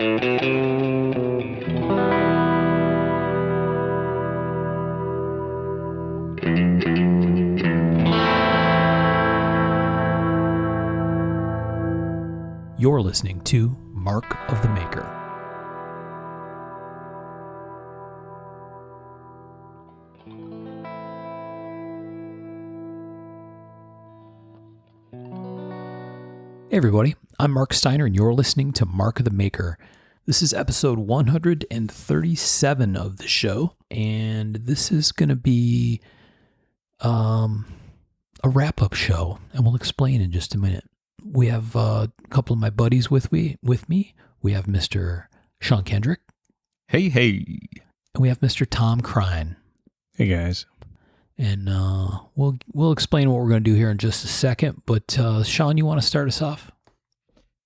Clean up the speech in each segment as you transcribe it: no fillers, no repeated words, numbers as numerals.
You're listening to Mark of the Maker. Hey everybody, I'm Mark Steiner and you're listening to Mark of the Maker. This is episode 137 of the show, and this is going to be a wrap-up show, and we'll explain in just a minute. We have a couple of my buddies with me. We have Mr. Sean Kendrick. Hey. And we have Mr. Tom Crine. Hey, guys. And we'll explain what we're going to do here in just a second. But Sean, you want to start us off?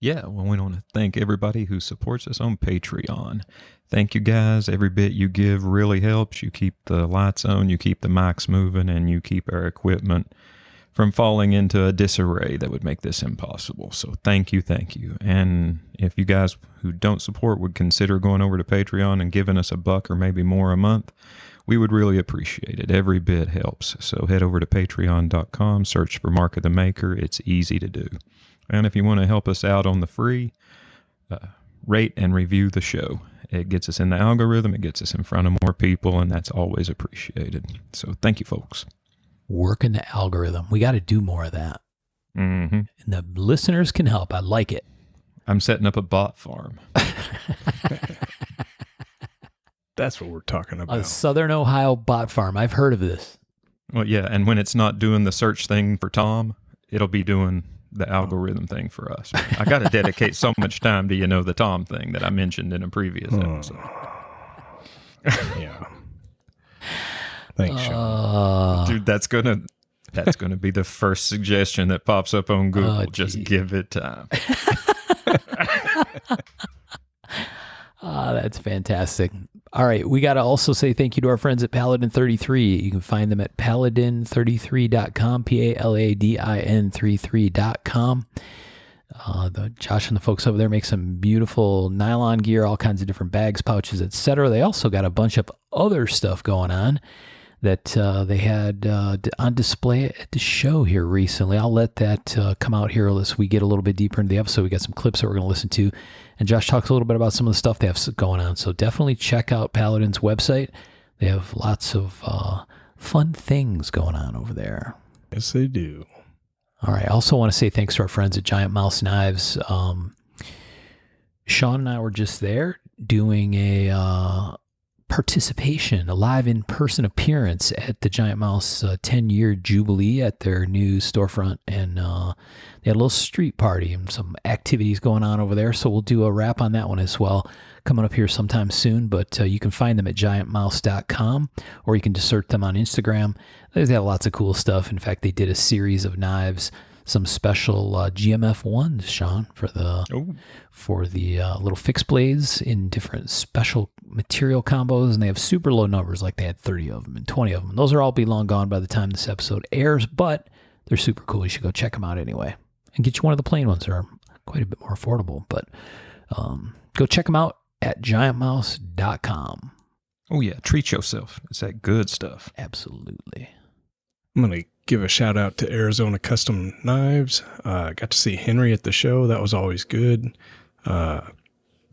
Yeah, well, we want to thank everybody who supports us on Patreon. Thank you, guys. Every bit you give really helps. You keep the lights on, you keep the mics moving, and you keep our equipment from falling into a disarray that would make this impossible. So thank you. And if you guys who don't support would consider going over to Patreon and giving us $1 or maybe more a month, we would really appreciate it. Every bit helps. So head over to patreon.com, search for Mark of the Maker. It's easy to do. And if you want to help us out on the free, rate and review the show. It gets us in the algorithm, it gets us in front of more people, and that's always appreciated. So thank you, folks. Working the algorithm. We got to do more of that. Mm-hmm. And the listeners can help. I like it. I'm setting up a bot farm. That's what we're talking about. A Southern Ohio bot farm. I've heard of this. Well, yeah, and when it's not doing the search thing for Tom, it'll be doing the algorithm thing for us. I got to dedicate so much time to, the Tom thing that I mentioned in a previous episode. Yeah. Thanks, Sean. Dude, that's gonna be the first suggestion that pops up on Google. Just give it time. That's fantastic. All right, we got to also say thank you to our friends at Paladin 33. You can find them at paladin33.com, Paladin 33.com. Josh and the folks over there make some beautiful nylon gear, all kinds of different bags, pouches, etc. They also got a bunch of other stuff going on that they had on display at the show here recently. I'll let that come out here as we get a little bit deeper into the episode. We got some clips that we're going to listen to, and Josh talks a little bit about some of the stuff they have going on. So definitely check out Paladin's website. They have lots of fun things going on over there. Yes, they do. All right. I also want to say thanks to our friends at Giant Mouse Knives. Sean and I were just there doing a participation, a live in-person appearance at the Giant Mouse 10-year Jubilee at their new storefront, and they had a little street party and some activities going on over there, so we'll do a wrap on that one as well coming up here sometime soon, but you can find them at giantmouse.com, or you can just search them on Instagram. They have lots of cool stuff. In fact, they did a series of knives, some special GMF ones, Sean, for the little fixed blades in different special material combos, and they have super low numbers, like they had 30 of them and 20 of them. Those are all be long gone by the time this episode airs, but they're super cool. You should go check them out anyway, and get you one of the plain ones. They're quite a bit more affordable, but go check them out at giantmouse.com. Oh yeah, treat yourself. It's that good stuff. Absolutely. I'm going to give a shout out to Arizona Custom Knives. Got to see Henry at the show. That was always good. Had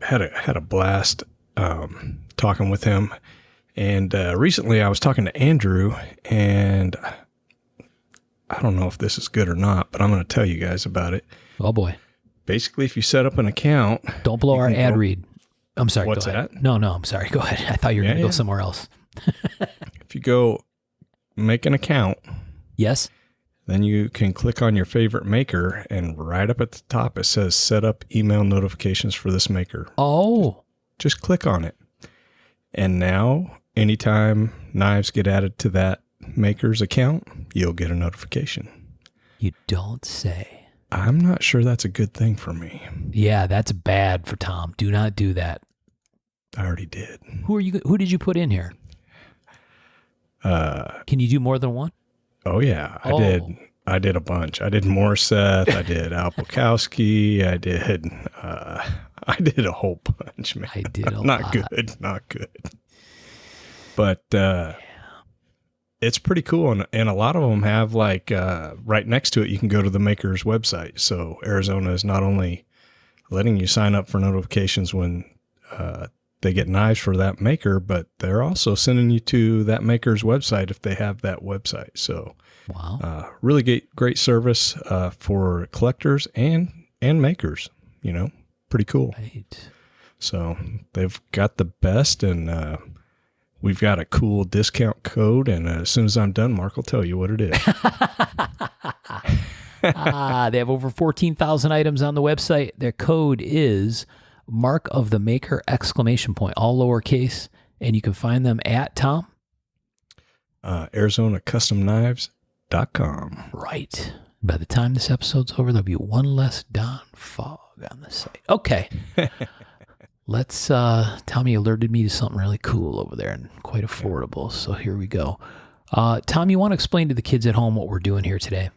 a blast talking with him. And recently I was talking to Andrew, and I don't know if this is good or not, but I'm going to tell you guys about it. Oh boy. Basically, if you set up an account... Don't blow our ad read. I'm sorry. What's go ahead. that? No, I'm sorry. Go ahead. I thought you were going to go somewhere else. If you go make an account... Yes. Then you can click on your favorite maker, and right up at the top it says set up email notifications for this maker. Oh. Just click on it. And now, anytime knives get added to that maker's account, you'll get a notification. You don't say. I'm not sure that's a good thing for me. Yeah, that's bad for Tom. Do not do that. I already did. Who did you put in here? Can you do more than one? Oh, yeah. I did a bunch. I did Morseth. I did Al Bukowski. I did, I did a whole bunch, man. I did a not lot. good, not good. But it's pretty cool, and a lot of them have like right next to it, you can go to the maker's website. So Arizona is not only letting you sign up for notifications when they get knives for that maker, but they're also sending you to that maker's website if they have that website. So Wow. really great service for collectors and makers, pretty cool. Right. So they've got the best, and we've got a cool discount code. And as soon as I'm done, Mark will tell you what it is. They have over 14,000 items on the website. Their code is Mark of the Maker ! All lowercase. And you can find them at Tom. ArizonaCustomKnives.com. Right. By the time this episode's over, there'll be one less Don Fog on the site. Okay. Let's, Tommy alerted me to something really cool over there and quite affordable. So here we go. Tom, you want to explain to the kids at home what we're doing here today?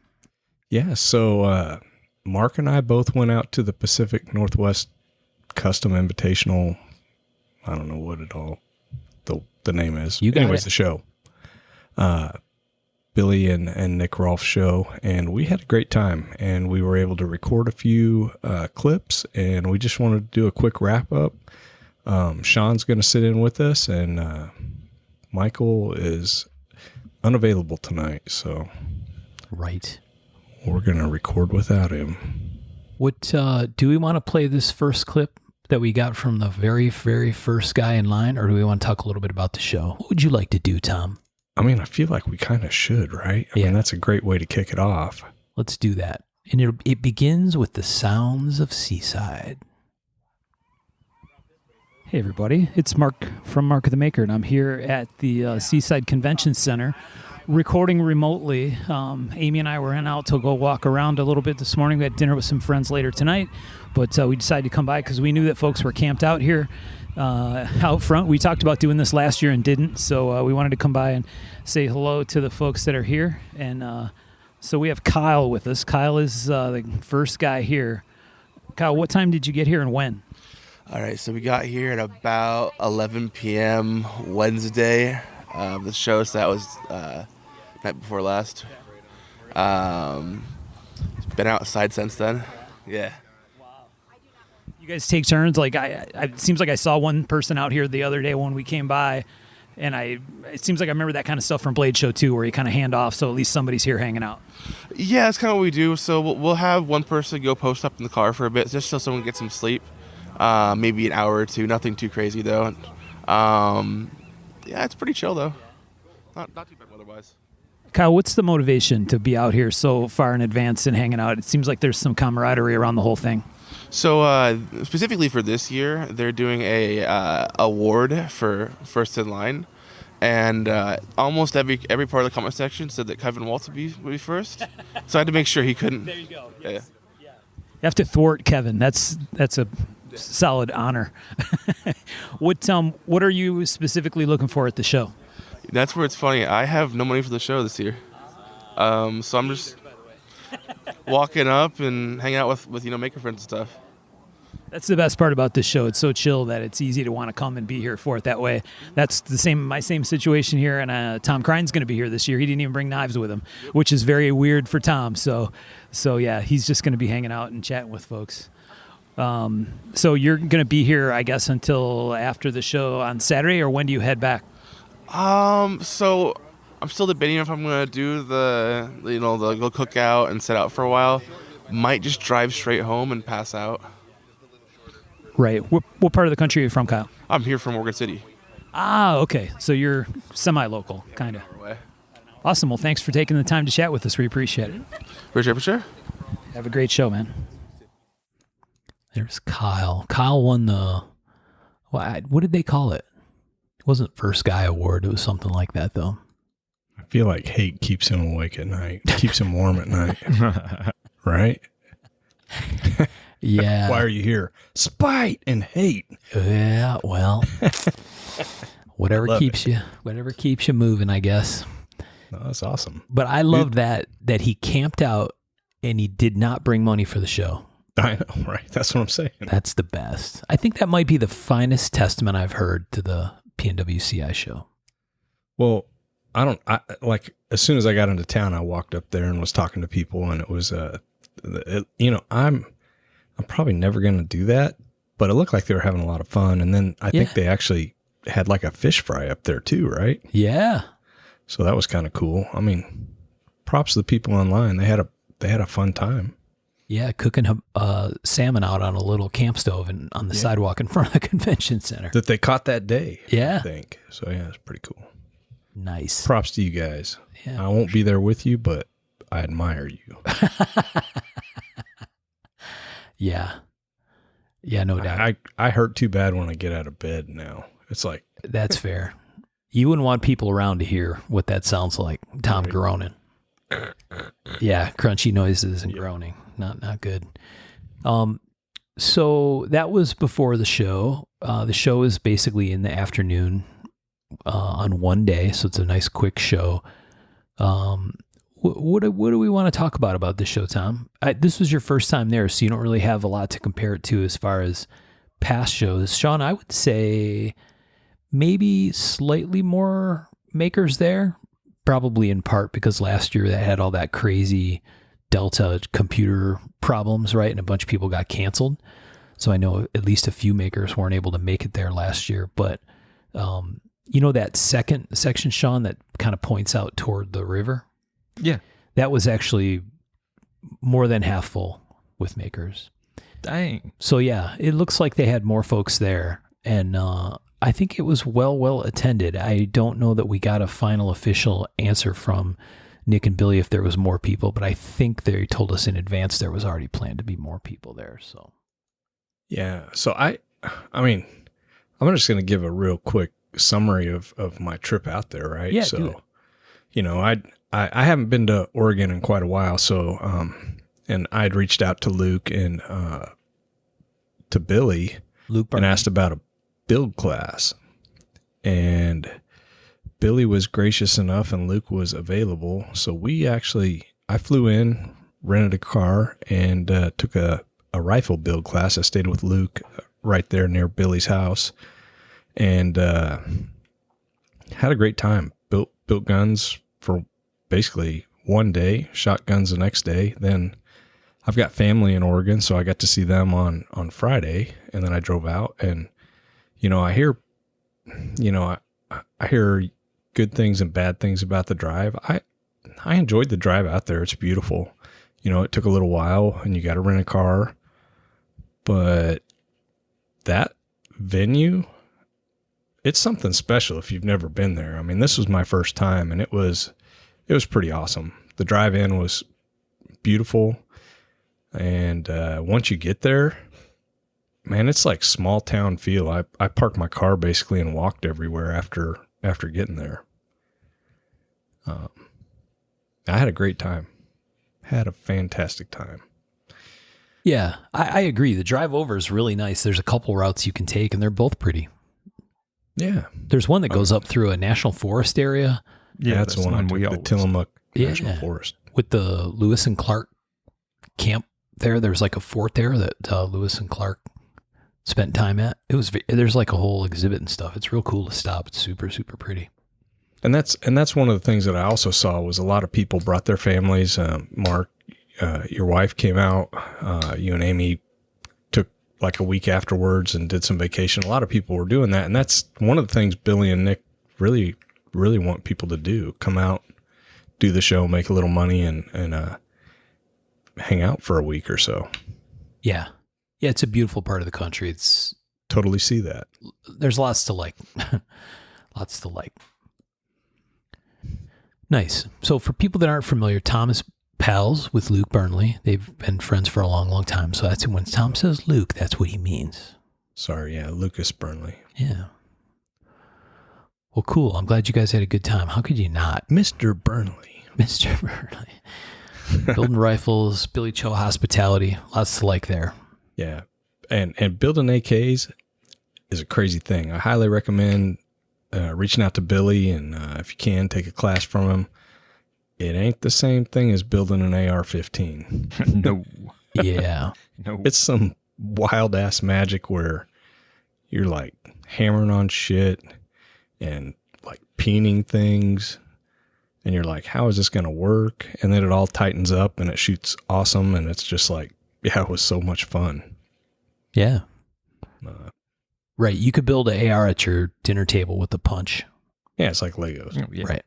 Yeah. So Mark and I both went out to the Pacific Northwest Custom Invitational. I don't know what the name is. You got Anyways, it. the show. Billy and Nick Rolfe show, and we had a great time, and we were able to record a few clips, and we just wanted to do a quick wrap up. Sean's going to sit in with us, and Michael is unavailable tonight, so Right. we're going to record without him. What do we want to play this first clip that we got from the very, very first guy in line, or do we want to talk a little bit about the show? What would you like to do, Tom? I mean, I feel like we kind of should, right? I Yeah. mean, that's a great way to kick it off. Let's do that. And it begins with the sounds of Seaside. Hey everybody, it's Mark from Mark of the Maker, and I'm here at the Seaside Convention Center recording remotely. Amy and I were out to go walk around a little bit this morning. We had dinner with some friends later tonight, but we decided to come by because we knew that folks were camped out here out front. We talked about doing this last year and didn't, so we wanted to come by and say hello to the folks that are here. And so we have Kyle with us. Kyle is the first guy here. Kyle, what time did you get here and when? All right, so we got here at about 11 p.m. Wednesday of the show, so that was night before last. Been outside since then. Yeah. You guys take turns. Like it seems like I saw one person out here the other day when we came by, and it seems like I remember that kind of stuff from Blade Show too, where you kind of hand off, so at least somebody's here hanging out. Yeah, that's kind of what we do. So we'll have one person go post up in the car for a bit, just so someone gets some sleep. Maybe an hour or two. Nothing too crazy though. Yeah, it's pretty chill though. Not too bad weather-wise. Kyle, what's the motivation to be out here so far in advance and hanging out? It seems like there's some camaraderie around the whole thing. So specifically for this year, they're doing a award for first in line, and almost every part of the comment section said that Kevin Waltz would be first. So I had to make sure he couldn't. There you go. Yes. Yeah. You have to thwart Kevin. That's a solid honor. What are you specifically looking for at the show? That's where it's funny. I have no money for the show this year, so I'm just walking up and hanging out with maker friends and stuff. That's the best part about this show. It's so chill that it's easy to want to come and be here for it that way. That's my same situation here, and Tom Krine's going to be here this year. He didn't even bring knives with him, which is very weird for Tom. So yeah, he's just going to be hanging out and chatting with folks. So you're going to be here, I guess, until after the show on Saturday, or when do you head back? So I'm still debating if I'm gonna do the go cook out and set out for a while. Might just drive straight home and pass out. Right. What part of the country are you from, Kyle? I'm here from Oregon City. Ah, okay. So you're semi-local, kind of. Awesome. Well, thanks for taking the time to chat with us. We appreciate it. For sure. Have a great show, man. There's Kyle. Kyle won the, what did they call it? It wasn't First Guy Award. It was something like that, though. I feel like hate keeps him awake at night, keeps him warm at night, right? Yeah. Why are you here? Spite and hate. Yeah, well, whatever Love keeps you moving, I guess. No, that's awesome. But I loved that he camped out and he did not bring money for the show. I know, right? That's what I'm saying. That's the best. I think that might be the finest testament I've heard to the PNWCI show. Well, like as soon as I got into town, I walked up there and was talking to people, and it was, I'm probably never going to do that, but it looked like they were having a lot of fun. And then I think they actually had like a fish fry up there too, right? Yeah. So that was kind of cool. I mean, props to the people online. They had a fun time. Yeah, cooking salmon out on a little camp stove and on the sidewalk in front of the convention center. That they caught that day. Yeah. I think. So yeah, it's pretty cool. Nice. Props to you guys. Yeah, I won't be there with you, but I admire you. Yeah. Yeah, no doubt. I hurt too bad when I get out of bed now. It's like. That's fair. You wouldn't want people around to hear what that sounds like. Tom groaning. Yeah, crunchy noises and groaning. Not good. So that was before the show. The show is basically in the afternoon on one day, so it's a nice quick show. What do we want to talk about this show, Tom? This was your first time there, so you don't really have a lot to compare it to as far as past shows. Sean, I would say maybe slightly more makers there, probably in part because last year they had all that crazy Delta computer problems, right? And a bunch of people got canceled. So I know at least a few makers weren't able to make it there last year. But that second section, Sean, that kind of points out toward the river? Yeah. That was actually more than half full with makers. Dang. So yeah, it looks like they had more folks there. And I think it was well attended. I don't know that we got a final official answer from Nick and Billy if there was more people, but I think they told us in advance there was already planned to be more people there. So yeah. So I mean, I'm just going to give a real quick summary of my trip out there, right? Yeah. So, I haven't been to Oregon in quite a while. So, and I'd reached out to Luke and to Billy and asked about a build class, and Billy was gracious enough and Luke was available. So I flew in, rented a car, and took a rifle build class. I stayed with Luke right there near Billy's house, and had a great time. Built guns for basically one day, shot guns the next day. Then I've got family in Oregon, so I got to see them on Friday, and then I drove out. And I hear good things and bad things about the drive. I enjoyed the drive out there. It's beautiful. It took a little while, and you got to rent a car, but that venue, it's something special if you've never been there. I mean, this was my first time, and it was pretty awesome. The drive-in was beautiful, and once you get there, man, it's like small town feel. I parked my car basically and walked everywhere after getting there. I had a great time. Had a fantastic time. Yeah, I agree. The drive over is really nice. There's a couple routes you can take, and they're both pretty. Yeah. There's one that goes up through a national forest area. Yeah, that's the one we the Tillamook National Forest. With the Lewis and Clark camp there. There's like a fort there that Lewis and Clark spent time at. There's like a whole exhibit and stuff. It's real cool to stop. It's super, super pretty. And that's one of the things that I also saw was a lot of people brought their families. Mark, your wife came out. You and Amy took like a week afterwards and did some vacation. A lot of people were doing that. And that's one of the things Billy and Nick really, really want people to do. Come out, do the show, make a little money, and hang out for a week or so. Yeah. Yeah, it's a beautiful part of the country. It's totally see that. There's lots to like. Lots to like. Nice. So for people that aren't familiar, Tom is pals with Luke Burnley. They've been friends for a long, long time. So that's when Tom says Luke, that's what he means. Sorry, yeah, Lucas Burnley. Yeah. Well, cool. I'm glad you guys had a good time. How could you not? Mr. Burnley. Mr. Burnley. Building rifles, Billy Cho hospitality. Lots to like there. Yeah. And building AKs is a crazy thing. I highly recommend reaching out to Billy, and if you can, take a class from him. It ain't the same thing as building an AR-15. No. Yeah. No, It's some wild ass magic where you're like hammering on shit and like peening things. And you're like, how is this going to work? And then it all tightens up and it shoots awesome. And it's just like, yeah, it was so much fun. Yeah. Uh, Right. You could build an AR at your dinner table with a punch. yeah, it's like Legos. yeah. Right.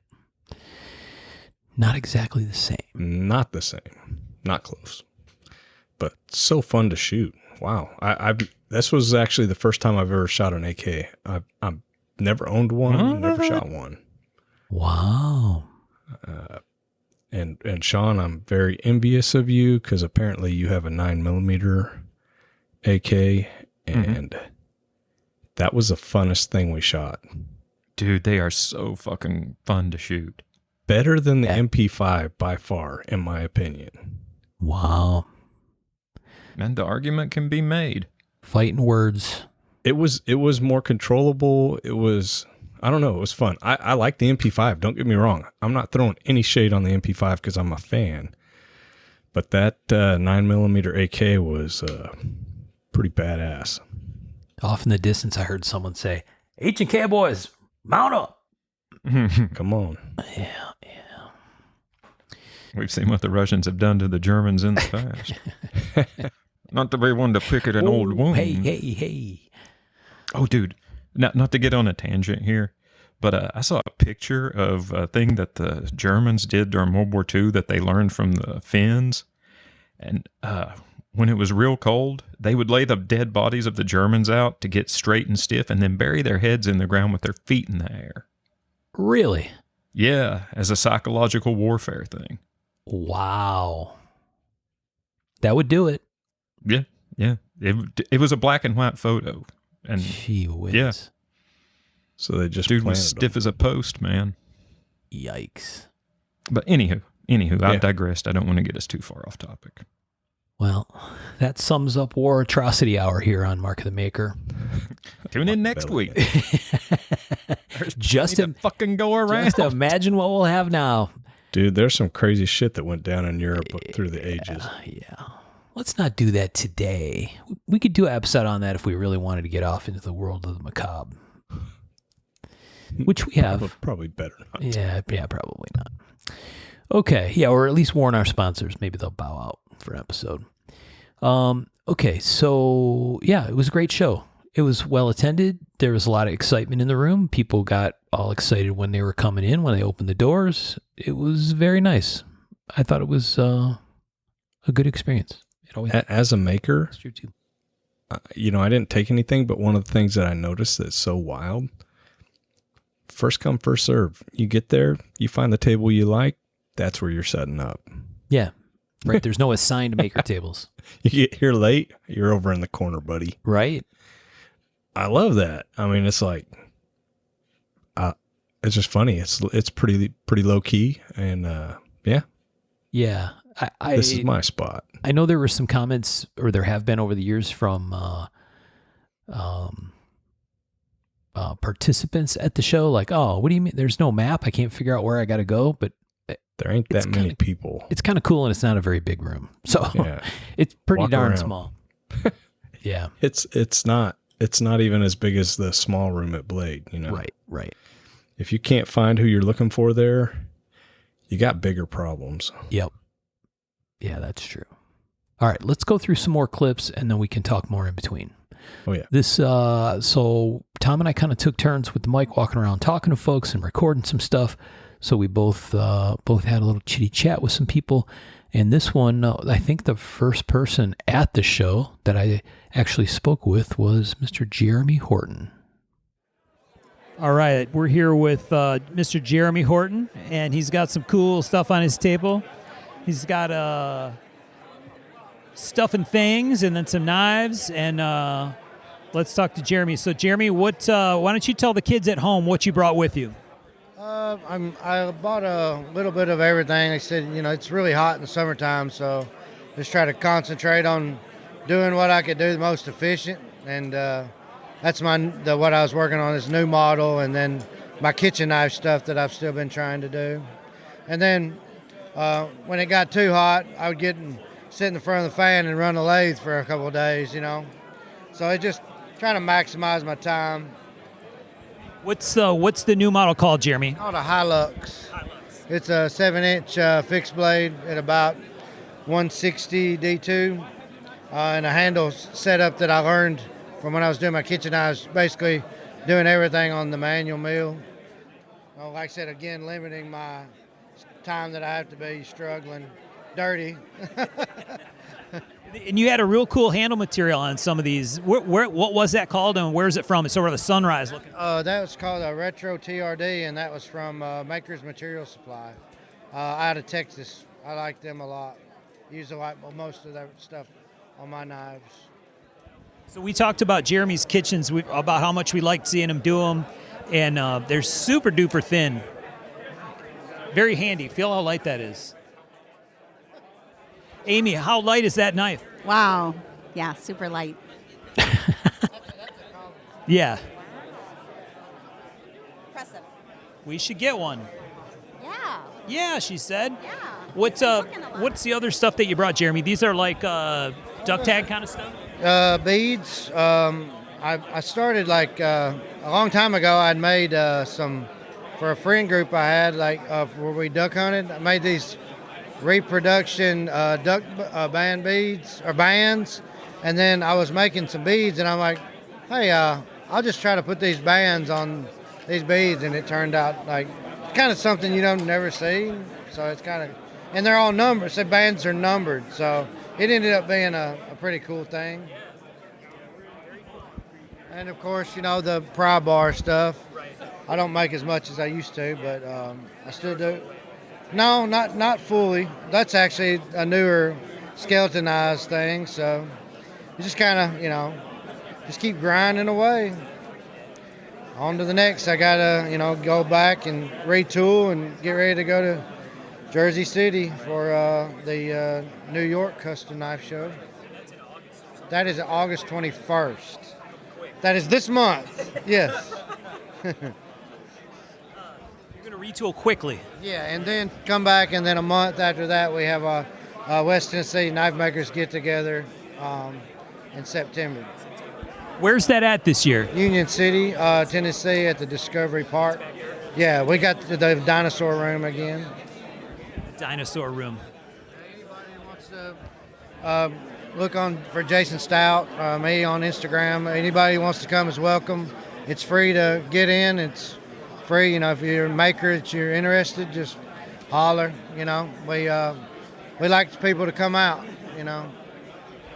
Not exactly the same. Not the same. Not close. But so fun to shoot. Wow. This was actually the first time I've ever shot an AK. I've never owned one, never shot one. Wow. And Sean, I'm very envious of you because apparently you have a 9mm AK, and that was the funnest thing we shot. Dude, they are so fucking fun to shoot. Better than the MP5 by far, in my opinion. Wow. And the argument can be made. Fighting words. It was more controllable. It was, I don't know, it was fun. I like the MP5. Don't get me wrong. I'm not throwing any shade on the MP5 because I'm a fan. But that 9mm AK was pretty badass. Off in the distance, I heard someone say, H&K boys, mount up. Come on. Yeah. We've seen what the Russians have done to the Germans in the past. Not to be one to pick at an old wound. Hey. Oh, dude, not to get on a tangent here, but I saw a picture of a thing that the Germans did during World War II that they learned from the Finns. And when it was real cold, they would lay the dead bodies of the Germans out to get straight and stiff and then bury their heads in the ground with their feet in the air. Really? Yeah, as a psychological warfare thing. Wow. That would do it. Yeah. It was a black and white photo. And Gee whiz. Yeah. So they just dude was planted stiff them. as a post, man. Yikes. But anywho, I Yeah. digressed. I don't want to get us too far off topic. Well, that sums up War Atrocity Hour here on Mark of the Maker. Tune in next week. Just to fucking go around. Just imagine what we'll have now. Dude, there's some crazy shit that went down in Europe through the ages. Yeah. Let's not do that today. We could do an episode on that if we really wanted to get off into the world of the macabre. Which we have. Probably better not. Yeah, probably not. Okay, yeah, or at least warn our sponsors. Maybe they'll bow out for an episode. Okay, so yeah, it was a great show. It was well attended. There was a lot of excitement in the room. People got all excited when they were coming in, when they opened the doors. It was very nice. I thought it was a good experience. It always As a maker, is true too. I didn't take anything, but one of the things that I noticed that's so wild, first come, first serve. You get there, you find the table you like, that's where you're setting up. Yeah, right. There's no assigned maker tables. You get here late, you're over in the corner, buddy. Right? I love that. I mean, it's like, it's just funny. It's pretty low key, and yeah. Yeah. This is my spot. I know there were some comments, or there have been over the years from participants at the show, like, "Oh, what do you mean? There's no map. I can't figure out where I got to go." But There ain't that many people. It's kind of cool, and it's not a very big room, so Yeah. it's pretty Walk darn around. small. Yeah. It's not even as big as the small room at Blade. Right. If you can't find who you're looking for there, you got bigger problems. Yep. Yeah, that's true. All right, let's go through some more clips, and then we can talk more in between. Oh yeah. This, so Tom and I kind of took turns with the mic, walking around, talking to folks and recording some stuff. So we both had a little chitty chat with some people. And this one, I think the first person at the show that I actually spoke with was Mr. Jeremy Horton. All right, we're here with Mr. Jeremy Horton, and he's got some cool stuff on his table. He's got stuff and things, and then some knives, and let's talk to Jeremy. So, Jeremy, why don't you tell the kids at home what you brought with you? I bought a little bit of everything. They said, it's really hot in the summertime, so just try to concentrate on doing what I could do the most efficient, and that's what I was working on, this new model, and then my kitchen knife stuff that I've still been trying to do. And then when it got too hot, I would get in sit in the front of the fan and run the lathe for a couple of days, you know. So I just trying to maximize my time. What's the new model called, Jeremy? Called a Hilux. It's a 7-inch fixed blade at about 160 D2, and a handle setup that I learned from when I was doing my kitchen. I was basically doing everything on the manual mill. Well, like I said, again, limiting my time that I have to be struggling dirty. And you had a real cool handle material on some of these. What was that called, and where's it from? It's sort of a sunrise looking. That was called a Retro TRD, and that was from Maker's Material Supply out of Texas. I like them a lot. Use a lot most of their stuff on my knives. So we talked about Jeremy's kitchens, about how much we liked seeing him do them, and they're super duper thin. Very handy. Feel how light that is. Amy, how light is that knife? Wow. Yeah, super light. Yeah. Impressive. We should get one. Yeah. Yeah, she said. Yeah. What's the other stuff that you brought, Jeremy? These are like duck tag kind of stuff? Beads. I started like a long time ago. I'd made some for a friend group I had, like where we duck hunted. I made these reproduction duck band beads or bands, and then I was making some beads, and I'm like, hey, I'll just try to put these bands on these beads, and it turned out like kind of something you don't never see. So it's kind of, and they're all numbered. So bands are numbered, so it ended up being a pretty cool thing. And of course, you know, the pry bar stuff. I don't make as much as I used to, but I still do. No, not fully. That's actually a newer skeletonized thing. So you just kind of, you know, just keep grinding away. On to the next. I got to, you know, go back and retool and get ready to go to Jersey City for the New York Custom Knife Show. That is August 21st. That is this month. Yes. You're going to retool quickly. Yeah, and then come back, and then a month after that, we have a West Tennessee Knife Makers get together in September. Where's that at this year? Union City, Tennessee, at the Discovery Park. Yeah, we got the dinosaur room again. Dinosaur room. Anybody wants to look on for Jason Stout, me on Instagram. Anybody who wants to come is welcome. It's free to get in. It's free. You know, if you're a maker that you're interested, just holler. You know, we like people to come out. You know,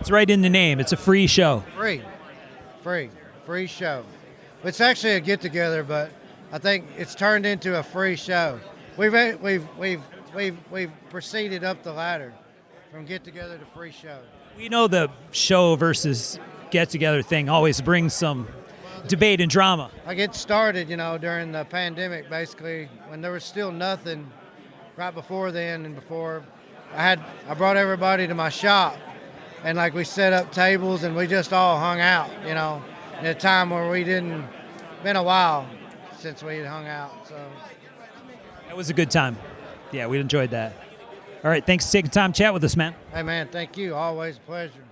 It's right in the name. It's a free show. Free show. It's actually a get together, but I think it's turned into a free show. We've proceeded up the ladder from get together to free show. We know the show versus get together thing always brings some debate and drama. I get started, you know, during the pandemic, basically, when there was still nothing right before then, and before I brought everybody to my shop, and like we set up tables and we just all hung out, you know, at a time where been a while since we had hung out. So That was a good time. Yeah, we enjoyed that. All right, thanks for taking time to chat with us, man. hey man, thank you. Always a pleasure.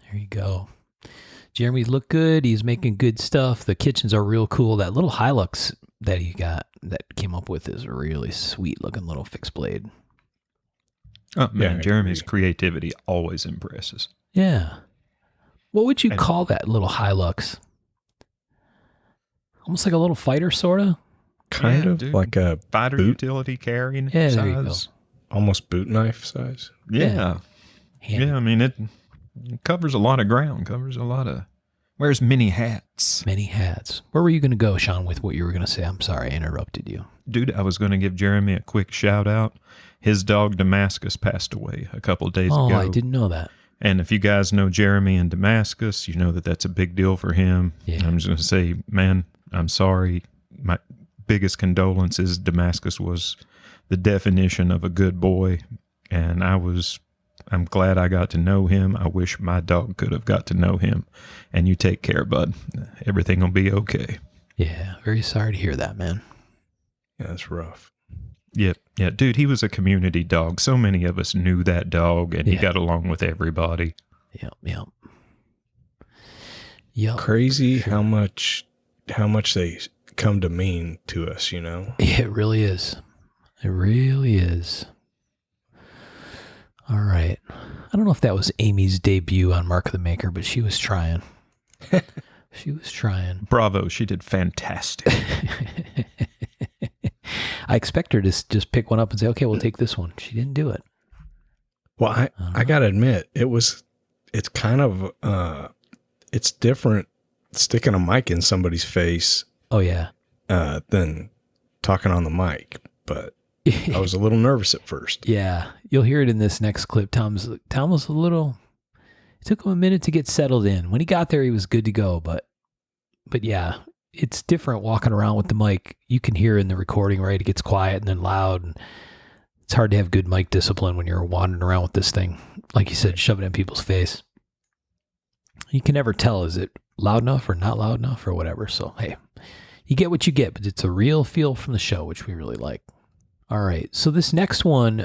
There you go. Jeremy looked good. He's making good stuff. The kitchens are real cool. That little Hilux that he got, that came up with, is a really sweet looking little fixed blade. Oh, man, Yeah, I Jeremy's agree. creativity always impresses. Yeah. What would you call that little Hilux? Almost like a little fighter, sort of? Kind Yeah, of dude. like a Fighter boot, utility carrying Yeah, size. there you go. almost boot knife size. Yeah. Handy. Yeah, I mean, it covers a lot of ground, wears many hats. Many hats. Where were you going to go, Sean, with what you were going to say? I'm sorry, I interrupted you. Dude, I was going to give Jeremy a quick shout out. His dog Damascus passed away a couple days Oh, ago. I didn't know that. And if you guys know Jeremy and Damascus, you know that that's a big deal for him. Yeah. I'm just going to say, man, I'm sorry. My biggest condolences. Damascus was the definition of a good boy, and I'm glad I got to know him. I wish my dog could have got to know him. And you take care, bud. Everything will be okay. Yeah, very sorry to hear that, man. Yeah, that's rough. Yep. Yeah, dude, he was a community dog. So many of us knew that dog, and he Yeah. got along with everybody. Yep. Yep. Crazy how much they come to mean to us, you know? It really is. It really is. All right. I don't know if that was Amy's debut on Mark of the Maker, but she was trying. She was trying. Bravo, she did fantastic. I expect her to just pick one up and say, okay, we'll take this one. She didn't do it. Well, I got to admit, it's kind of, it's different sticking a mic in somebody's face Oh, yeah. than talking on the mic. But I was a little nervous at first. Yeah. You'll hear it in this next clip. Tom was a little, it took him a minute to get settled in. When he got there, he was good to go. But yeah, it's different walking around with the mic. You can hear in the recording, right? It gets quiet and then loud. And it's hard to have good mic discipline when you're wandering around with this thing. Like you said, shove it in people's face. You can never tell, is it loud enough or not loud enough or whatever. So, hey, you get what you get, but it's a real feel from the show, which we really like. All right. So this next one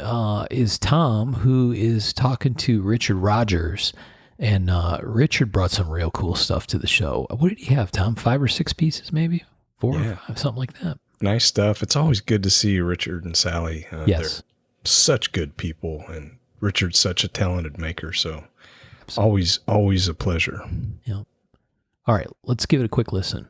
is Tom, who is talking to Richard Rogers. And Richard brought some real cool stuff to the show. What did he have, Tom? 5 or 6 pieces, maybe? 4 or 5, something like that. Nice stuff. It's always good to see Richard and Sally. Yes. They're such good people, and Richard's such a talented maker. So always a pleasure. Yeah. All right. Let's give it a quick listen.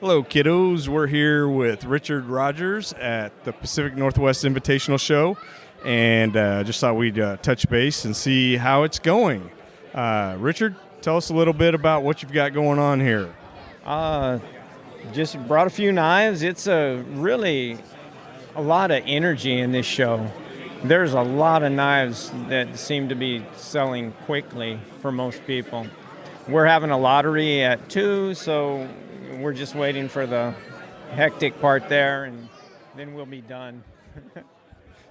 Hello, kiddos. We're here with Richard Rogers at the Pacific Northwest Invitational Show, and just thought we'd touch base and see how it's going. Richard, tell us a little bit about what you've got going on here. Just brought a few knives. It's really a lot of energy in this show. There's a lot of knives that seem to be selling quickly for most people. We're having a lottery at 2, so we're just waiting for the hectic part there, and then we'll be done.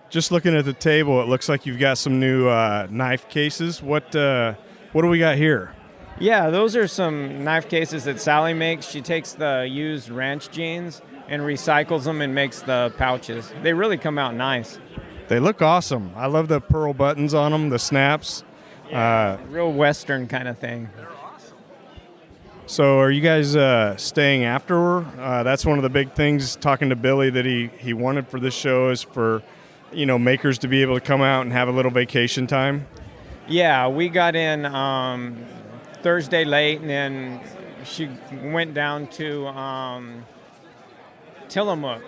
Just looking at the table, it looks like you've got some new knife cases. What do we got here? Yeah, those are some knife cases that Sally makes. She takes the used ranch jeans and recycles them and makes the pouches. They really come out nice. They look awesome. I love the pearl buttons on them, the snaps. Real Western kind of thing. So are you guys staying after? That's one of the big things, talking to Billy, that he wanted for this show is for, makers to be able to come out and have a little vacation time. Yeah, we got in Thursday late, and then she went down to Tillamook.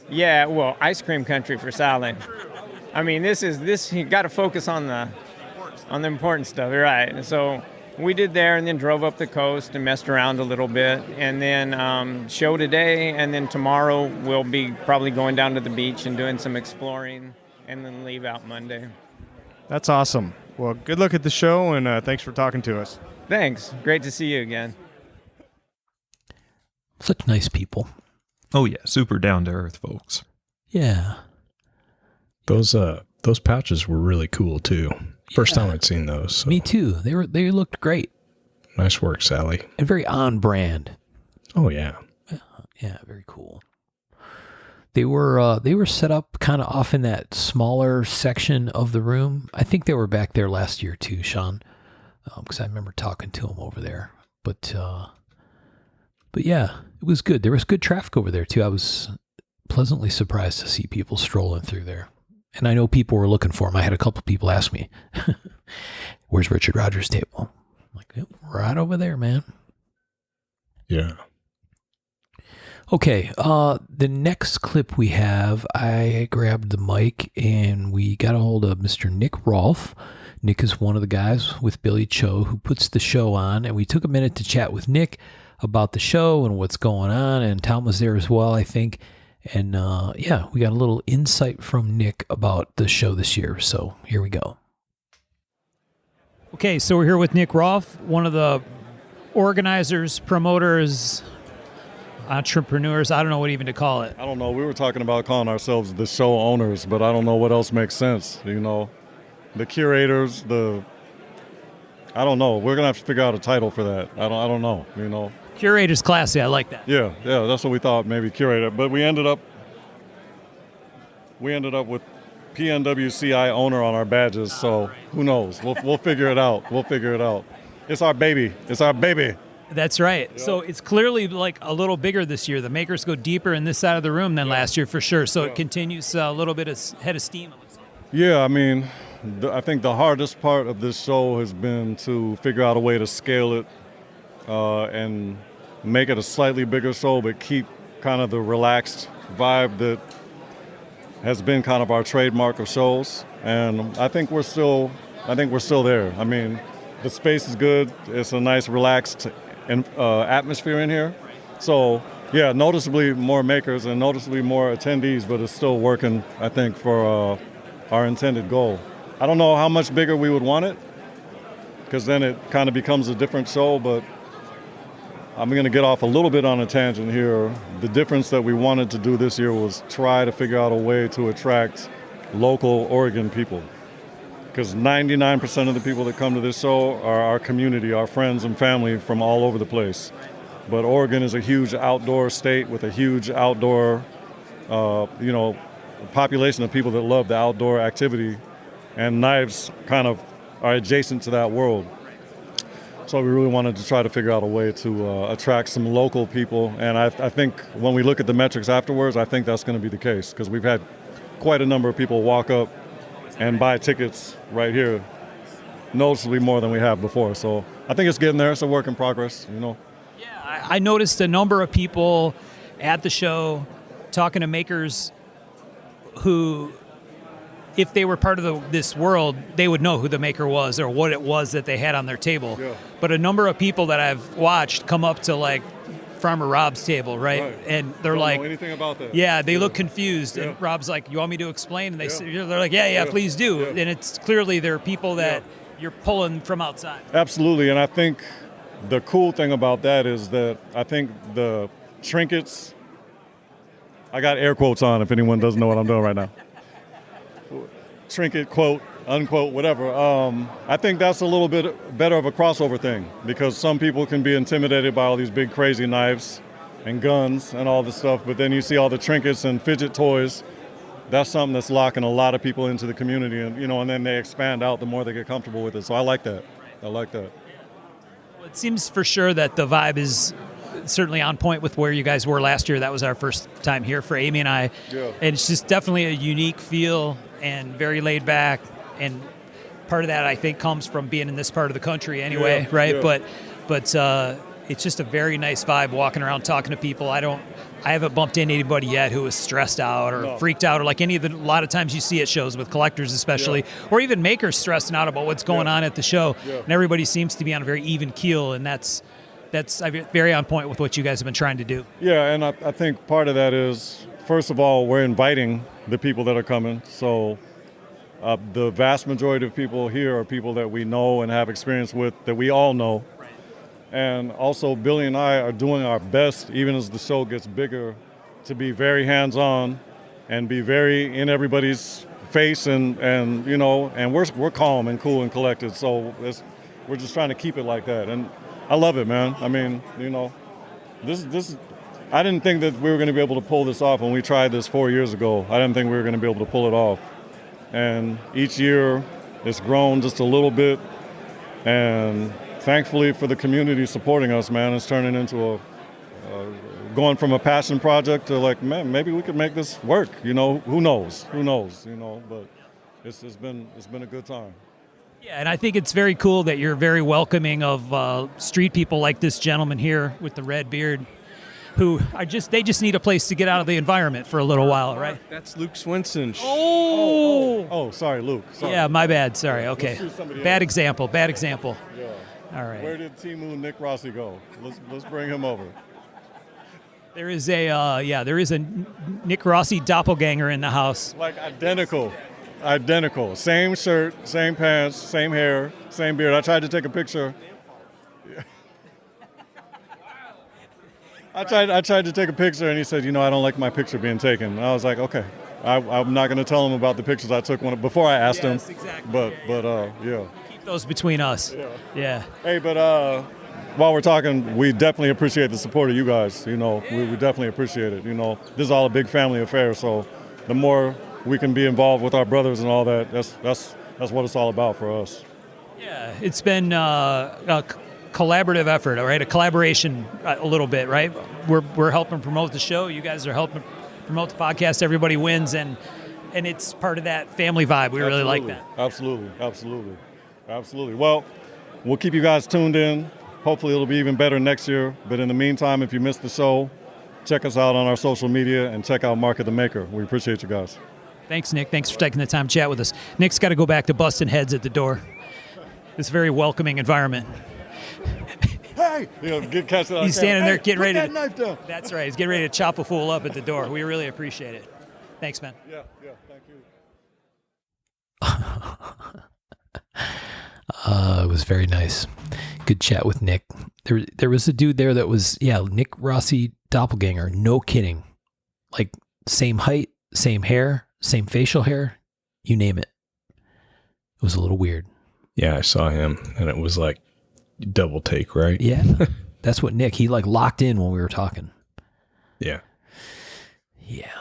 Yeah, well, ice cream country for Sally. I mean, this you got to focus on the important stuff, right? So we did there, and then drove up the coast and messed around a little bit, and then show today, and then tomorrow we'll be probably going down to the beach and doing some exploring, and then leave out Monday. That's awesome. Well, good luck at the show, and thanks for talking to us. Thanks. Great to see you again. Such nice people. Oh, yeah. Super down-to-earth folks. Yeah. Those pouches were really cool, too. First time I'd seen those. So. Me too. They looked great. Nice work, Sally. And very on brand. Oh, yeah. Yeah, very cool. They were set up kind of off in that smaller section of the room. I think they were back there last year too, Sean, because I remember talking to them over there. But yeah, it was good. There was good traffic over there too. I was pleasantly surprised to see people strolling through there. And I know people were looking for him. I had a couple people ask me, "Where's Richard Rogers' table?" I'm like, yep, right over there, man. Yeah. Okay, the next clip we have, I grabbed the mic and we got a hold of Mr. Nick Rolfe. Nick is one of the guys with Billy Cho who puts the show on, and we took a minute to chat with Nick about the show and what's going on, and Tom was there as well, I think. And yeah, we got a little insight from Nick about the show this year, so here we go. Okay, so we're here with Nick Rolfe, one of the organizers, promoters, entrepreneurs. I don't know what even to call it. I don't know. We were talking about calling ourselves the show owners, but I don't know what else makes sense. The curators, I don't know. We're gonna have to figure out a title for that. I don't know. Curator's classy. I like that. Yeah. That's what we thought. Maybe curator, but we ended up we ended up with PNWCI owner on our badges. So who knows? We'll figure it out. We'll figure it out. It's our baby. It's our baby. That's right. Yep. So it's clearly like a little bigger this year. The makers go deeper in this side of the room than last year for sure. So it continues a little bit of head of steam. Yeah, I mean, I think the hardest part of this show has been to figure out a way to scale it and make it a slightly bigger show, but keep kind of the relaxed vibe that has been kind of our trademark of shows. And I think we're still there. I mean, the space is good. It's a nice, relaxed atmosphere in here. So, yeah, noticeably more makers and noticeably more attendees, but it's still working, I think, for our intended goal. I don't know how much bigger we would want it, because then it kind of becomes a different show, but I'm going to get off a little bit on a tangent here. The difference that we wanted to do this year was try to figure out a way to attract local Oregon people, because 99% of the people that come to this show are our community, our friends and family from all over the place. But Oregon is a huge outdoor state with a huge outdoor, population of people that love the outdoor activity, and knives kind of are adjacent to that world. So we really wanted to try to figure out a way to attract some local people, and I think when we look at the metrics afterwards, I think that's going to be the case, because we've had quite a number of people walk up and buy tickets right here, noticeably more than we have before. So I think it's getting there. It's a work in progress, Yeah, I noticed a number of people at the show talking to makers who, if they were part of this world, they would know who the maker was or what it was that they had on their table. Yeah. But a number of people that I've watched come up to like Farmer Rob's table, right? And they're don't like, know anything about that. Yeah, they look confused. And Rob's like, you want me to explain? And they're like, yeah, please do. And it's clearly there are people that you're pulling from outside. Absolutely. And I think the cool thing about that is that I think the trinkets, I got air quotes on if anyone doesn't know what I'm doing right now. Trinket, quote, unquote, whatever. I think that's a little bit better of a crossover thing, because some people can be intimidated by all these big crazy knives and guns and all this stuff, but then you see all the trinkets and fidget toys. That's something that's locking a lot of people into the community, and and then they expand out the more they get comfortable with it. So I like that. I like that. Well, it seems for sure that the vibe is certainly on point with where you guys were last year. That was our first time here for Amy and I. Yeah. And it's just definitely a unique feel and very laid back. And part of that, I think, comes from being in this part of the country anyway, right? Yeah. But it's just a very nice vibe walking around talking to people. I haven't bumped into anybody yet who was stressed out or freaked out, or like a lot of times you see at shows with collectors especially, or even makers stressing out about what's going on at the show. Yeah. And everybody seems to be on a very even keel, and that's very on point with what you guys have been trying to do. Yeah, and I think part of that is, first of all, we're inviting the people that are coming. So the vast majority of people here are people that we know and have experience with, that we all know. Right. And also, Billy and I are doing our best, even as the show gets bigger, to be very hands-on and be very in everybody's face, and we're calm and cool and collected. So we're just trying to keep it like that. And I love it, man. I mean, this I didn't think that we were going to be able to pull this off when we tried this 4 years ago. I didn't think we were going to be able to pull it off. And each year it's grown just a little bit. And thankfully for the community supporting us, man, it's turning into going from a passion project to like, man, maybe we could make this work. Who knows? But it's been a good time. Yeah, and I think it's very cool that you're very welcoming of street people like this gentleman here with the red beard, who they just need a place to get out of the environment for a little while, right? That's Luke Swinson. Oh, sorry, Luke. Sorry. Yeah, my bad. Sorry. Okay. Bad example. Yeah. All right. Where did Timu Nick Rossi go? Let's bring him over. There is a Nick Rossi doppelganger in the house. Like identical. Same shirt, same pants, same hair, same beard. I tried to take a picture. I tried to take a picture, and he said, I don't like my picture being taken. And I was like, okay. I'm not going to tell him about the pictures I took before I asked him. Exactly. But yeah. Keep those between us. Yeah. Hey, but while we're talking, we definitely appreciate the support of you guys. We definitely appreciate it. This is all a big family affair, so the more we can be involved with our brothers and all that. That's what it's all about for us. Yeah, it's been a collaborative effort, all right? A collaboration a little bit, right? We're helping promote the show. You guys are helping promote the podcast. Everybody wins, and it's part of that family vibe. We really like that. Absolutely. Well, we'll keep you guys tuned in. Hopefully it'll be even better next year. But in the meantime, if you missed the show, check us out on our social media and check out Mark of the Maker. We appreciate you guys. Thanks, Nick. Thanks for taking the time to chat with us. Nick's got to go back to busting heads at the door. This very welcoming environment. Hey! He's standing there getting ready to... knife down. That's right. He's getting ready to chop a fool up at the door. We really appreciate it. Thanks, man. Yeah, thank you. It was very nice. Good chat with Nick. There was a dude there that was, Nick Rossi doppelganger. No kidding. Like, same height, same hair, same facial hair, you name it. It was a little weird. Yeah, I saw him, and it was like double take, right? Yeah. That's what Nick, he like locked in when we were talking. Yeah. Yeah.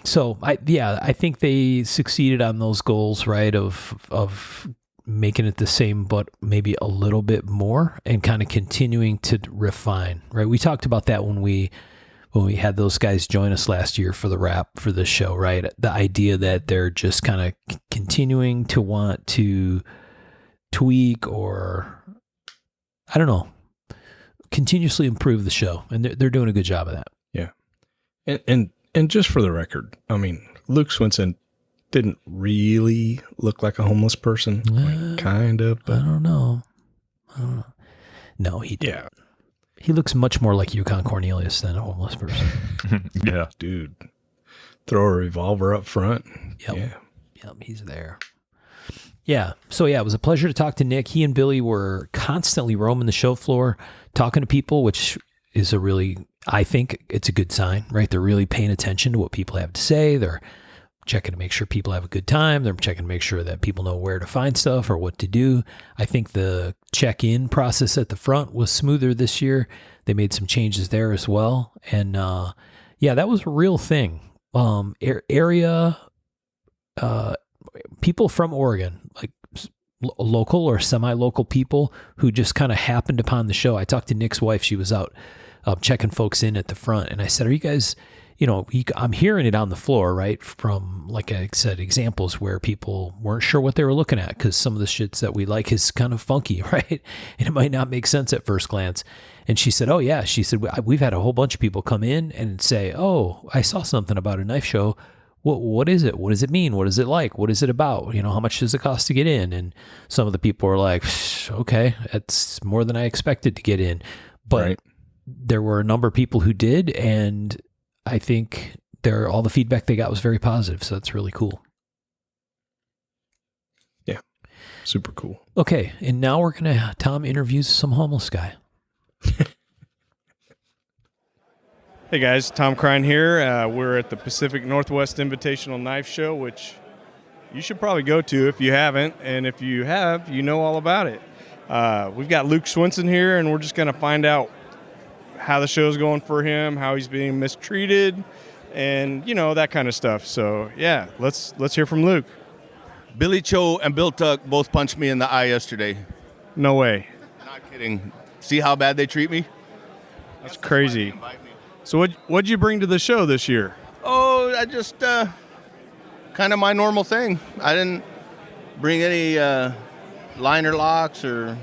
So I think they succeeded on those goals, right? Of making it the same, but maybe a little bit more, and kind of continuing to refine, right? We talked about that when we had those guys join us last year for the wrap for this show, right? The idea that they're just kind of continuing to want to tweak, or I don't know, continuously improve the show, and they're doing a good job of that. Yeah. And just for the record, I mean, Luke Swinson didn't really look like a homeless person. Like, kind of, but I don't know. No, he did. Yeah. He looks much more like Yukon Cornelius than a homeless person. Yeah. Dude, throw a revolver up front. Yep. Yeah. Yep, he's there. Yeah. So, it was a pleasure to talk to Nick. He and Billy were constantly roaming the show floor, talking to people, which is I think it's a good sign, right? They're really paying attention to what people have to say. They're checking to make sure people have a good time. They're checking to make sure that people know where to find stuff or what to do. I think the check-in process at the front was smoother this year. They made some changes there as well. And that was a real thing. Area people from Oregon, like local or semi-local people who just kind of happened upon the show. I talked to Nick's wife. She was out checking folks in at the front. And I said, are you guys... I'm hearing it on the floor, right? From, like I said, examples where people weren't sure what they were looking at, because some of the shits that we like is kind of funky, right? And it might not make sense at first glance. And she said, oh yeah. She said, we've had a whole bunch of people come in and say, oh, I saw something about a knife show. What is it? What does it mean? What is it like? What is it about? How much does it cost to get in? And some of the people were like, okay, that's more than I expected to get in. But there were a number of people who did, and I think all the feedback they got was very positive, so that's really cool. Yeah, super cool. Okay, and now we're going to, Tom interviews some homeless guy. Hey guys, Tom Crine here. We're at the Pacific Northwest Invitational Knife Show, which you should probably go to if you haven't, and if you have, you know all about it. We've got Luke Swinson here, and we're just going to find out how the show's going for him, how he's being mistreated, and that kind of stuff. So yeah, let's hear from Luke. Billy Cho and Bill Tuck both punched me in the eye yesterday. No way. Not kidding. See how bad they treat me? That's crazy. So what'd you bring to the show this year? Oh, I just kind of my normal thing. I didn't bring any liner locks or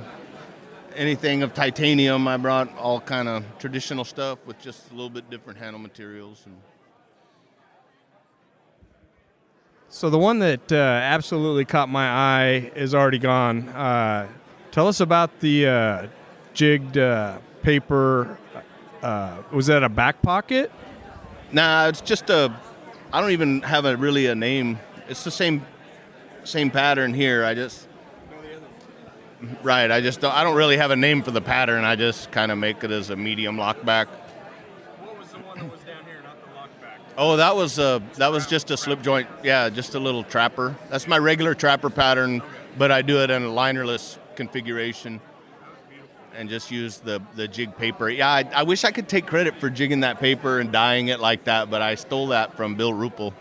anything of titanium. I brought all kind of traditional stuff with just a little bit different handle materials. So the one that absolutely caught my eye is already gone. Tell us about the jigged paper. Was that a back pocket? Nah, it's just I don't even have really a name. It's the same pattern here. I don't really have a name for the pattern. I just kind of make it as a medium lockback. What was the one that was down here, not the lockback? Oh, that was just a slip joint. Yeah, just a little trapper. That's my regular trapper pattern, but I do it in a linerless configuration and just use the jig paper. Yeah, I wish I could take credit for jigging that paper and dyeing it like that, but I stole that from Bill Ruppel.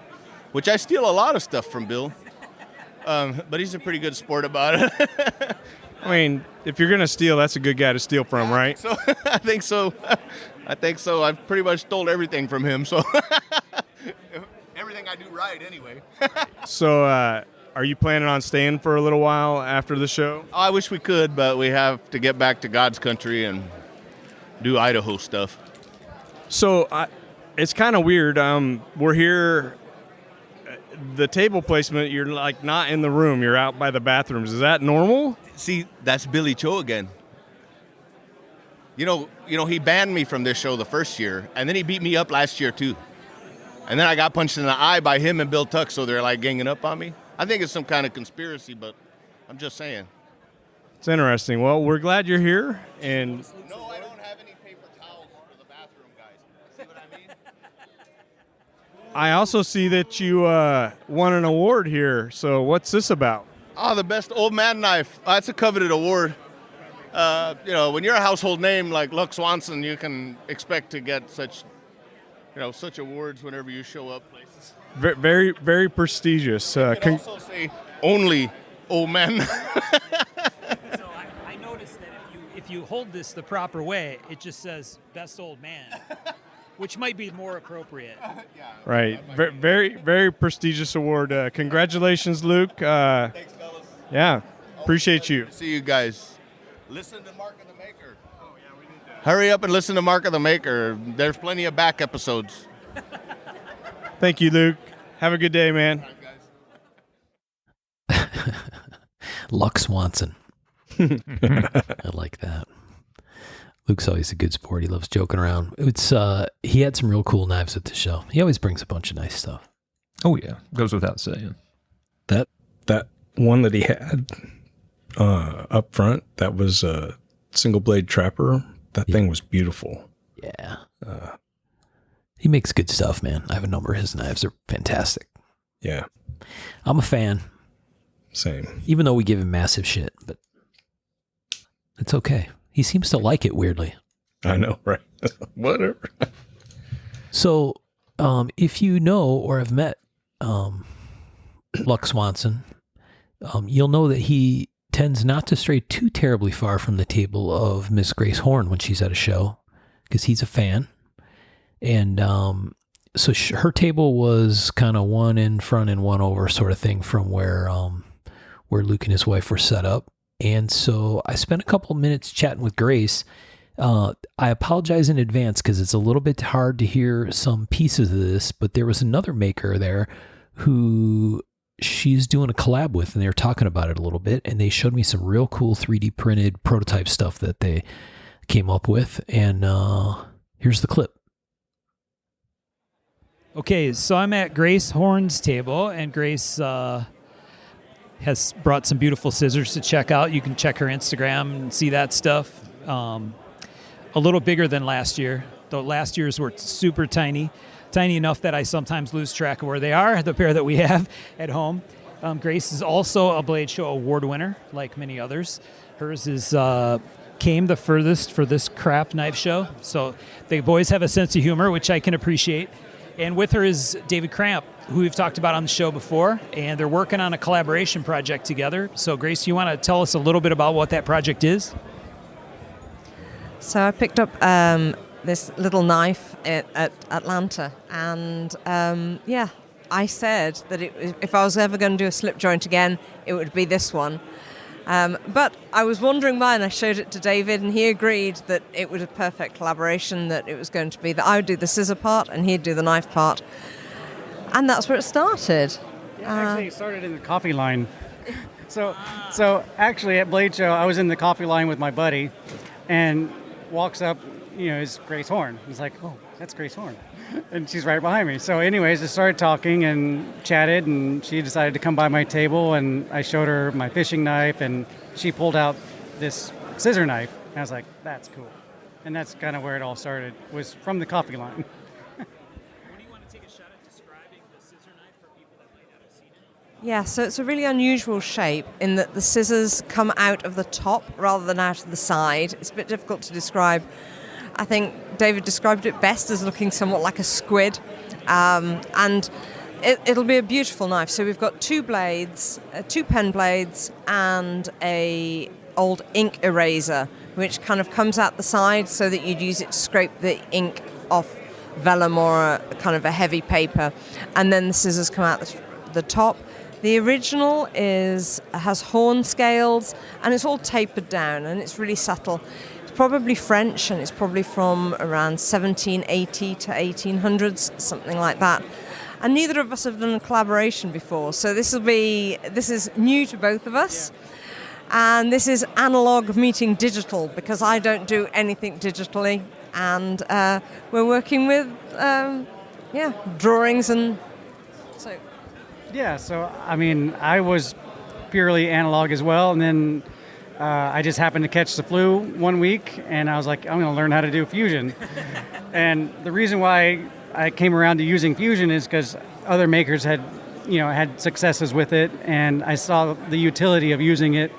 which I steal a lot of stuff from Bill. But he's a pretty good sport about it. I mean, if you're going to steal, that's a good guy to steal from, right? So I think so. I think so. I've pretty much stole everything from him. So everything I do right, anyway. So, are you planning on staying for a little while after the show? I wish we could, but we have to get back to God's country and do Idaho stuff. So, it's kind of weird. We're here. The table placement, you're like not in the room. You're out by the bathrooms. Is that normal? See, that's Billy Cho again. You know, he banned me from this show the first year, and then he beat me up last year too. And then I got punched in the eye by him and Bill Tuck, so they're like ganging up on me. I think it's some kind of conspiracy, but I'm just saying. It's interesting. Well, we're glad you're here. And no, I don't have any paper towels for the bathroom, guys. See what I mean? I also see that you won an award here. So what's this about? Oh, the best old man knife. That's a coveted award. When you're a household name like Luck Swanson, you can expect to get such awards whenever you show up places. Very, very prestigious. You can also say only old man. So I noticed that if you hold this the proper way, it just says best old man, which might be more appropriate. Right. Very, very prestigious award. Congratulations, Luke. Thanks, fellas. Yeah, appreciate you. See you guys. Listen to Mark of the Maker. Oh, yeah, we need that. Hurry up and listen to Mark of the Maker. There's plenty of back episodes. Thank you, Luke. Have a good day, man. Luck Swanson. I like that. Luke's always a good sport. He loves joking around. He had some real cool knives at the show. He always brings a bunch of nice stuff. Oh yeah, goes without saying. That one that he had up front, that was a single blade trapper. That thing was beautiful. Yeah. He makes good stuff, man. I have a number of his knives. They're fantastic. Yeah. I'm a fan. Same. Even though we give him massive shit, but it's okay. He seems to like it weirdly. I know, right? Whatever. So, if you know or have met Luck Swanson, you'll know that he tends not to stray too terribly far from the table of Miss Grace Horn when she's at a show, because he's a fan. And so her table was kind of one in front and one over sort of thing from where Luke and his wife were set up. And so I spent a couple of minutes chatting with Grace. I apologize in advance because it's a little bit hard to hear some pieces of this, but there was another maker there who she's doing a collab with, and they were talking about it a little bit, and they showed me some real cool 3D printed prototype stuff that they came up with. And here's the clip. Okay, so I'm at Grace Horn's table, and Grace has brought some beautiful scissors to check out. You can check her Instagram and see that stuff. A little bigger than last year, though last year's were super tiny enough that I sometimes lose track of where they are, the pair that we have at home. Grace is also a Blade Show award winner, like many others. Hers is came the furthest for this craft knife show, so the boys have a sense of humor, which I can appreciate. And with her is David Cramp, who we've talked about on the show before, and they're working on a collaboration project together. So, Grace, you want to tell us a little bit about what that project is? So I picked up this little knife at Atlanta, and I said that if I was ever going to do a slip joint again, it would be this one. But I was wondering why, and I showed it to David, and he agreed that it was a perfect collaboration, that it was going to be that I would do the scissor part and he'd do the knife part. And that's where it started. Yeah, actually, it started in the coffee line. So actually at Blade Show, I was in the coffee line with my buddy, and walks up, is Grace Horn. He's like, oh, that's Grace Horn. And she's right behind me. So anyways, I started talking and chatted, and she decided to come by my table, and I showed her my fishing knife, and she pulled out this scissor knife. And I was like, that's cool. And that's kind of where it all started, was from the coffee line. What do you want to take a shot at describing the scissor knife for people that might not have seen it? Yeah, so it's a really unusual shape in that the scissors come out of the top rather than out of the side. It's a bit difficult to describe. I think David described it best as looking somewhat like a squid. And it'll be a beautiful knife. So we've got 2 blades, 2 pen blades, and a old ink eraser, which kind of comes out the side so that you'd use it to scrape the ink off vellum or a kind of a heavy paper. And then the scissors come out the top. The original has horn scales, and it's all tapered down, and it's really subtle. It's probably French, and it's probably from around 1780 to 1800s, something like that. And neither of us have done a collaboration before, so this is new to both of us. And this is analog meeting digital, because I don't do anything digitally, and we're working with drawings and so. Yeah, so I mean, I was purely analog as well, and then I just happened to catch the flu one week, and I was like, I'm going to learn how to do fusion. And the reason why I came around to using fusion is because other makers had successes with it, and I saw the utility of using it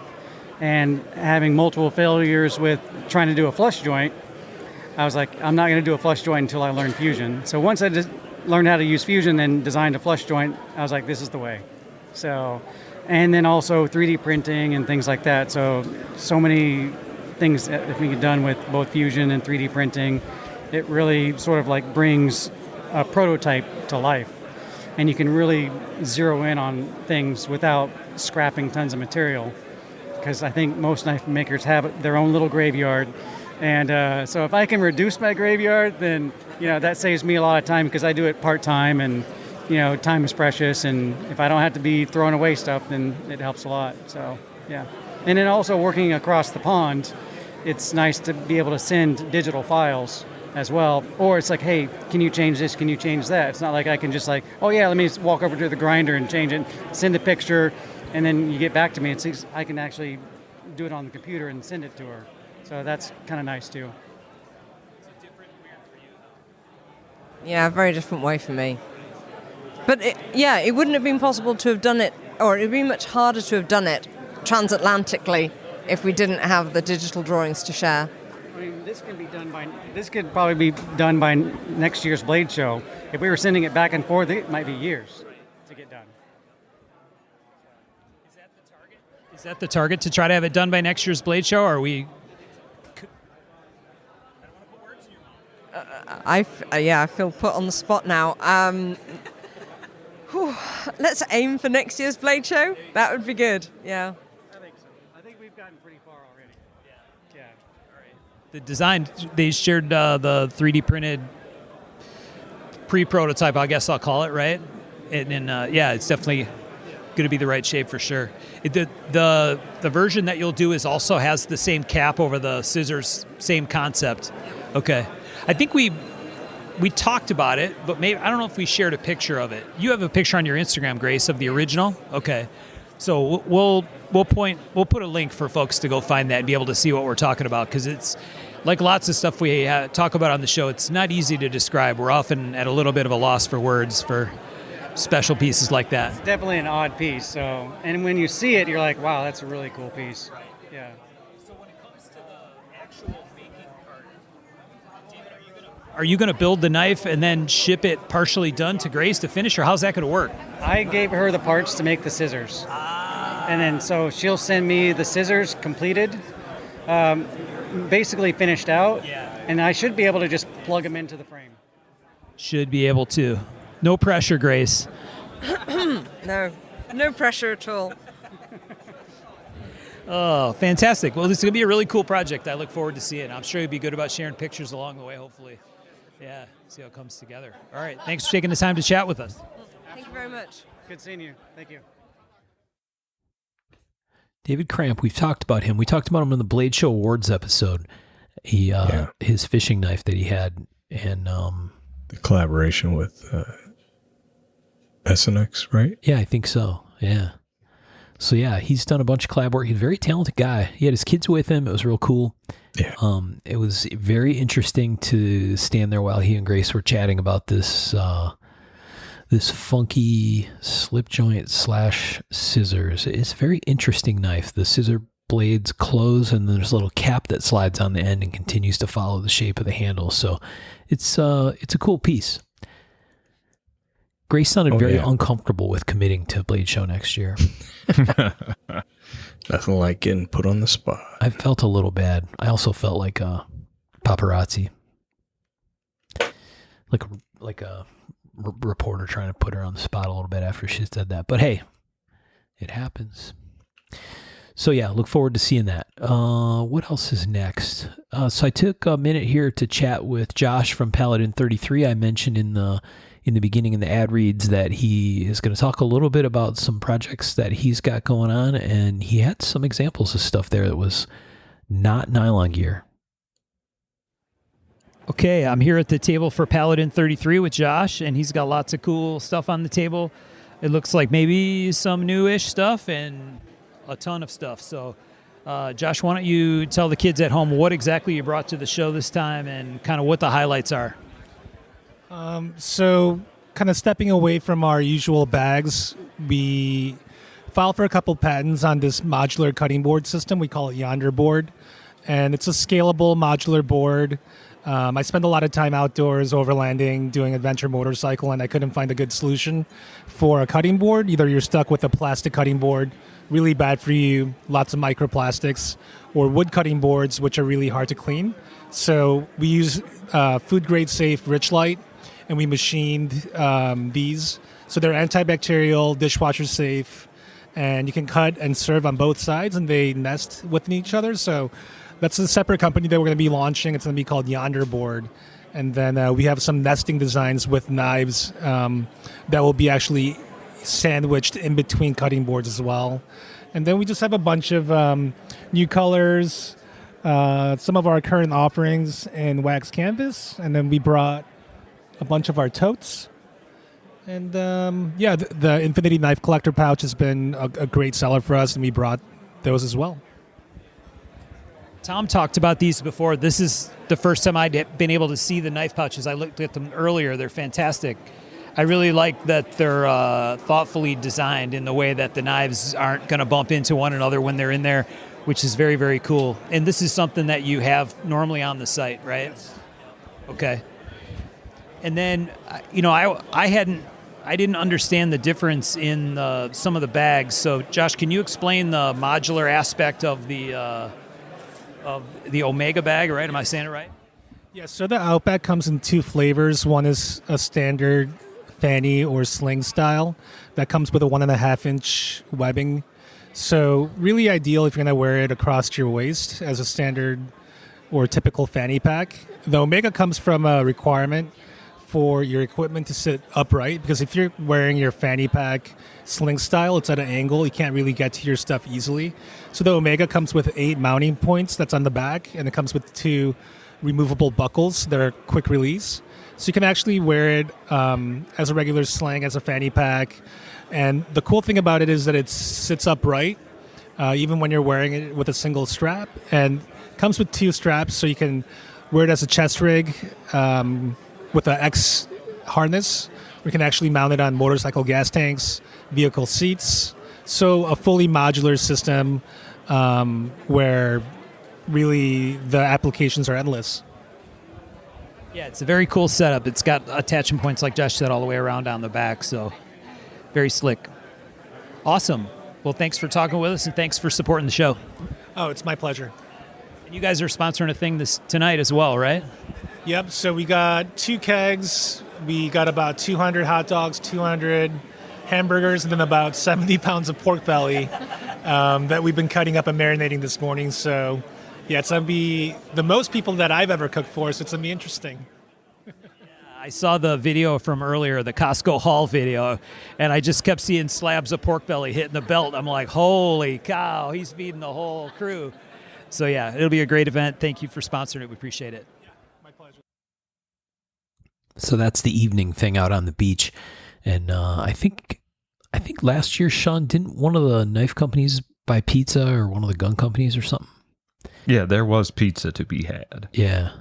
and having multiple failures with trying to do a flush joint. I was like, I'm not going to do a flush joint until I learn fusion. So once I just learned how to use fusion and designed a flush joint, I was like, this is the way. So, and then also 3D printing and things like that. So many things that can be done with both fusion and 3D printing. It really sort of like brings a prototype to life. And you can really zero in on things without scrapping tons of material. Because I think most knife makers have their own little graveyard. And so if I can reduce my graveyard, then that saves me a lot of time, because I do it part-time, and time is precious, and if I don't have to be throwing away stuff, then it helps a lot. So yeah. And then also working across the pond, it's nice to be able to send digital files as well. Or it's like, hey, can you change this? Can you change that? It's not like I can just like, oh yeah, let me just walk over to the grinder and change it, send a picture, and then you get back to me. I can actually do it on the computer and send it to her. So that's kind of nice too. Yeah, a very different way for me. But it wouldn't have been possible to have done it, or it would be much harder to have done it transatlantically if we didn't have the digital drawings to share. I mean, this could probably be done by next year's Blade Show. If we were sending it back and forth, it might be years to get done. Is that the target, to try to have it done by next year's Blade Show? Or are we? I feel put on the spot now. Let's aim for next year's Blade Show. That would be good. Yeah. I think so. I think we've gotten pretty far already. Yeah. All right. The design, they shared the 3D printed pre-prototype, I guess I'll call it, right? And it's definitely going to be the right shape for sure. The version that you'll do also has the same cap over the scissors, same concept. Okay. I think we talked about it, but maybe I don't know if we shared a picture of it. You have a picture on your Instagram, Grace, of the original. Okay, so we'll put a link for folks to go find that and be able to see what we're talking about, because it's like lots of stuff we talk about on the show. It's not easy to describe. We're often at a little bit of a loss for words for special pieces like that. It's definitely an odd piece. So, and when you see it, you're like, wow, that's a really cool piece. Right. Yeah. Are you going to build the knife and then ship it partially done to Grace to finish, or how's that going to work? I gave her the parts to make the scissors. And then so she'll send me the scissors completed, basically finished out, and I should be able to just plug them into the frame. Should be able to. No pressure, Grace. No pressure at all. Oh, fantastic. Well, this is going to be a really cool project. I look forward to seeing it. I'm sure you'll be good about sharing pictures along the way, hopefully. Yeah, see how it comes together. All right, thanks for taking the time to chat with us. Thank you very much. Good seeing you. Thank you. David Cramp, we've talked about him. We talked about him in the Blade Show Awards episode. His fishing knife that he had, and the collaboration with SNX, right? Yeah, I think so. Yeah. So yeah, he's done a bunch of collab work. He's a very talented guy. He had his kids with him. It was real cool. Yeah. It was very interesting to stand there while he and Grace were chatting about this this funky slip joint / scissors. It's a very interesting knife. The scissor blades close, and there's a little cap that slides on the end and continues to follow the shape of the handle. So it's a cool piece. Grace sounded Oh, very yeah. uncomfortable with committing to Blade Show next year. Nothing like getting put on the spot. I felt a little bad. I also felt like a paparazzi, like a reporter trying to put her on the spot a little bit after she said that. But hey, it happens. So yeah, look forward to seeing that. What else is next? So I took a minute here to chat with Josh from Paladin 33. I mentioned in the beginning in the ad reads that he is going to talk a little bit about some projects that he's got going on, and he had some examples of stuff there that was not nylon gear. Okay, I'm here at the table for Paladin 33 with Josh, and he's got lots of cool stuff on the table. It looks like maybe some newish stuff and a ton of stuff. So, Josh, why don't you tell the kids at home what exactly you brought to the show this time and kind of what the highlights are? So kind of stepping away from our usual bags, we filed for a couple patents on this modular cutting board system. We call it Yonder Board, and it's a scalable modular board. I spend a lot of time outdoors, overlanding, doing adventure motorcycle, and I couldn't find a good solution for a cutting board. Either you're stuck with a plastic cutting board, really bad for you, lots of microplastics, or wood cutting boards, which are really hard to clean. So we use food grade safe Rich Light, and we machined these. So they're antibacterial, dishwasher safe, and you can cut and serve on both sides, and they nest within each other. So that's a separate company that we're going to be launching. It's going to be called Yonder Board. And then we have some nesting designs with knives that will be actually sandwiched in between cutting boards as well. And then we just have a bunch of new colors, some of our current offerings in wax canvas, and then we brought a bunch of our totes. And the Infinity Knife Collector pouch has been a great seller for us, and we brought those as well. Tom talked about these before. This is the first time I'd been able to see the knife pouches. I looked at them earlier. They're fantastic. I really like that they're thoughtfully designed in the way that the knives aren't going to bump into one another when they're in there, which is very, very cool. And this is something that you have normally on the site, right? Okay. And then, I didn't understand the difference in some of the bags. So, Josh, can you explain the modular aspect of the Omega bag, right? Am I saying it right? Yeah, so the Outback comes in two flavors. One is a standard fanny or sling style that comes with a 1.5-inch webbing. So really ideal if you're going to wear it across your waist as a standard or typical fanny pack. The Omega comes from a requirement for your equipment to sit upright, because if you're wearing your fanny pack sling style, it's at an angle. You can't really get to your stuff easily. So the Omega comes with 8 mounting points that's on the back, and it comes with 2 removable buckles that are quick release. So you can actually wear it as a regular sling, as a fanny pack. And the cool thing about it is that it sits upright, even when you're wearing it with a single strap. And it comes with 2 straps, so you can wear it as a chest rig with an X harness. We can actually mount it on motorcycle gas tanks, vehicle seats. So a fully modular system where really the applications are endless. Yeah, it's a very cool setup. It's got attachment points, like Josh said, all the way around on the back. So very slick. Awesome. Well, thanks for talking with us, and thanks for supporting the show. Oh, it's my pleasure. And you guys are sponsoring a thing tonight as well, right? Yep, so we got 2 kegs. We got about 200 hot dogs, 200 hamburgers, and then about 70 pounds of pork belly that we've been cutting up and marinating this morning. So, yeah, it's going to be the most people that I've ever cooked for, so it's going to be interesting. I saw the video from earlier, the Costco haul video, and I just kept seeing slabs of pork belly hitting the belt. I'm like, holy cow, he's feeding the whole crew. So, yeah, it'll be a great event. Thank you for sponsoring it. We appreciate it. So that's the evening thing out on the beach. And I think last year, Sean, didn't one of the knife companies buy pizza, or one of the gun companies or something? Yeah, there was pizza to be had. Yeah.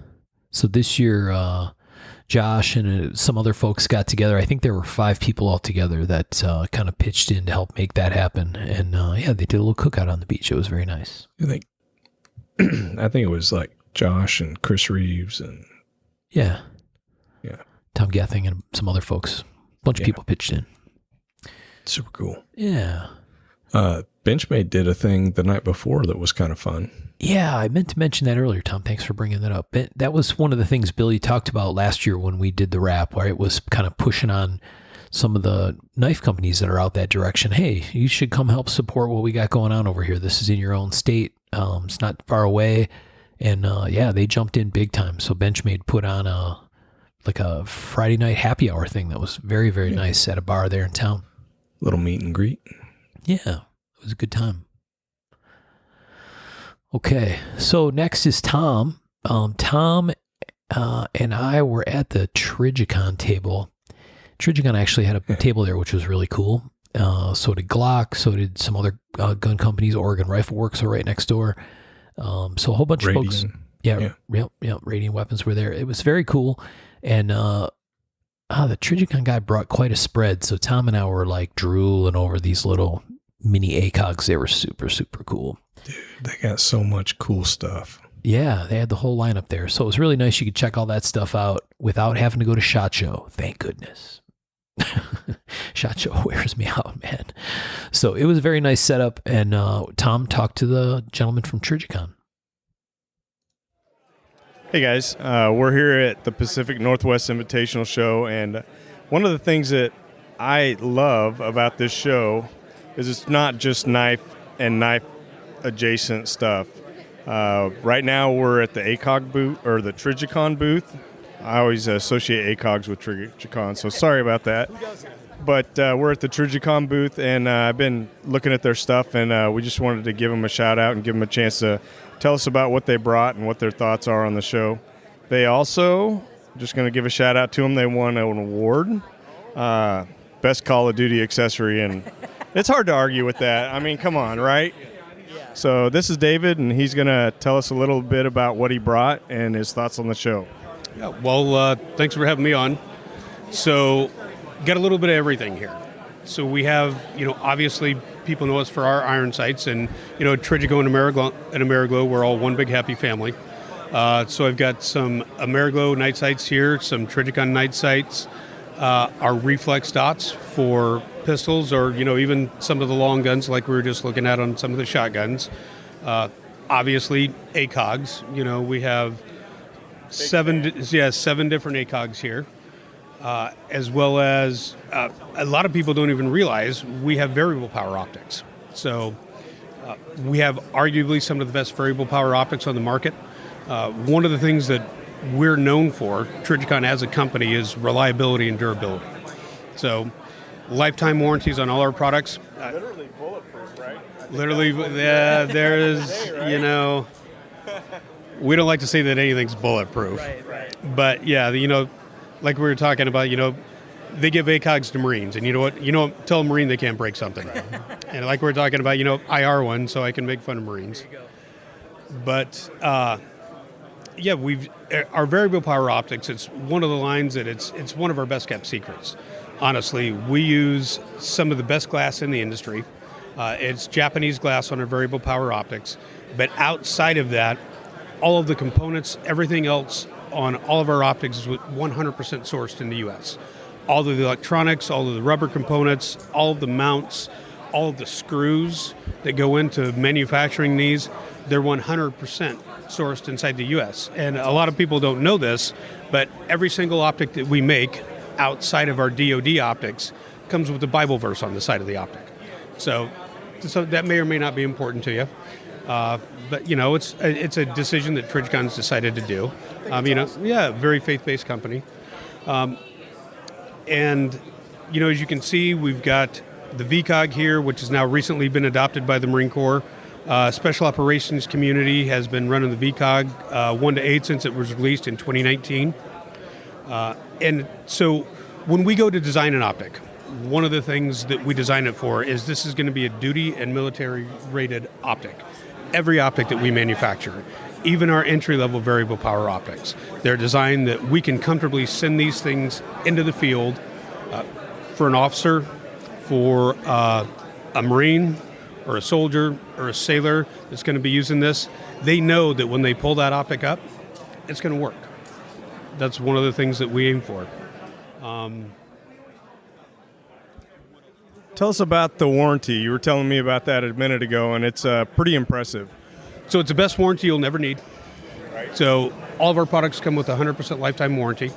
So this year, Josh and some other folks got together. I think there were 5 people all together that kind of pitched in to help make that happen. And yeah, they did a little cookout on the beach. It was very nice. I think it was like Josh and Chris Reeves and yeah. Yeah. Tom Gething and some other folks bunch of people pitched in. Super cool. Yeah. Benchmade did a thing the night before that was kind of fun. Yeah, I meant to mention that earlier, Tom. Thanks for bringing that up. That was one of the things Billy talked about last year when we did the wrap, where it was kind of pushing on some of the knife companies that are out that direction. Hey, you should come help support what we got going on over here. This is in your own state. It's not far away. And yeah, they jumped in big time. So Benchmade put on a Friday night happy hour thing that was very, very nice at a bar there in town. Little meet and greet. Yeah, it was a good time. Okay, so next is Tom. Tom and I were at the Trigicon table. Trigicon actually had a table there, which was really cool. So did Glock. So did some other gun companies. Oregon Rifle Works are right next door. So a whole bunch of folks. Yeah. Radiant Weapons were there. It was very cool. And the Trigicon guy brought quite a spread. So Tom and I were like drooling over these little mini ACOGs. They were super, super cool. Dude, they got so much cool stuff. Yeah, they had the whole lineup there. So it was really nice. You could check all that stuff out without having to go to SHOT Show. Thank goodness. SHOT Show wears me out, man. So it was a very nice setup. And Tom talked to the gentleman from Trigicon. Hey guys, we're here at the Pacific Northwest Invitational Show, and one of the things that I love about this show is it's not just knife and knife adjacent stuff. Right now we're at the ACOG booth, or the Trigicon booth. I always associate ACOGs with Trigicon, so sorry about that. But we're at the Trigicon booth, and I've been looking at their stuff, and we just wanted to give them a shout out and give them a chance to tell us about what they brought and what their thoughts are on the show. They also, just going to give a shout out to them, they won an award, Best Call of Duty Accessory, and it's hard to argue with that. I mean, come on, right? So this is David, and he's going to tell us a little bit about what he brought and his thoughts on the show. Yeah, well, thanks for having me on. So, got a little bit of everything here. So we have, obviously people know us for our iron sights, and, Trigico and Ameriglow, we're all one big happy family. So I've got some Ameriglow night sights here, some Trigicon night sights, our reflex dots for pistols, or, even some of the long guns like we were just looking at on some of the shotguns. Obviously, ACOGs, we have seven different ACOGs here. As well as a lot of people don't even realize we have variable power optics. So we have arguably some of the best variable power optics on the market. One of the things that we're known for, Trigicon as a company, is reliability and durability. So lifetime warranties on all our products. Literally bulletproof, right? Literally, there is, we don't like to say that anything's bulletproof. Right. But yeah, like we were talking about, they give ACOGs to Marines, and you know what? Tell a Marine they can't break something. And like we were talking about, IR one, so I can make fun of Marines. But our variable power optics. It's one of the lines that it's one of our best kept secrets. Honestly, we use some of the best glass in the industry. It's Japanese glass on our variable power optics, but outside of that, all of the components, everything else on all of our optics is 100% sourced in the U.S. All of the electronics, all of the rubber components, all of the mounts, all of the screws that go into manufacturing these, they're 100% sourced inside the U.S. And a lot of people don't know this, but every single optic that we make outside of our DoD optics comes with a Bible verse on the side of the optic. So that may or may not be important to you. But, it's a decision that Trigicon's decided to do. Very faith-based company. And, as you can see, we've got the VCOG here, which has now recently been adopted by the Marine Corps. Special Operations Community has been running the VCOG 1 to 8 since it was released in 2019. And so when we go to design an optic, one of the things that we design it for is this is going to be a duty and military rated optic. Every optic that we manufacture, even our entry-level variable power optics, they're designed that we can comfortably send these things into the field for an officer, for a Marine, or a soldier, or a sailor that's going to be using this. They know that when they pull that optic up, it's going to work. That's one of the things that we aim for. Tell us about the warranty. You were telling me about that a minute ago, and it's pretty impressive. So it's the best warranty you'll never need. So all of our products come with a 100% lifetime warranty.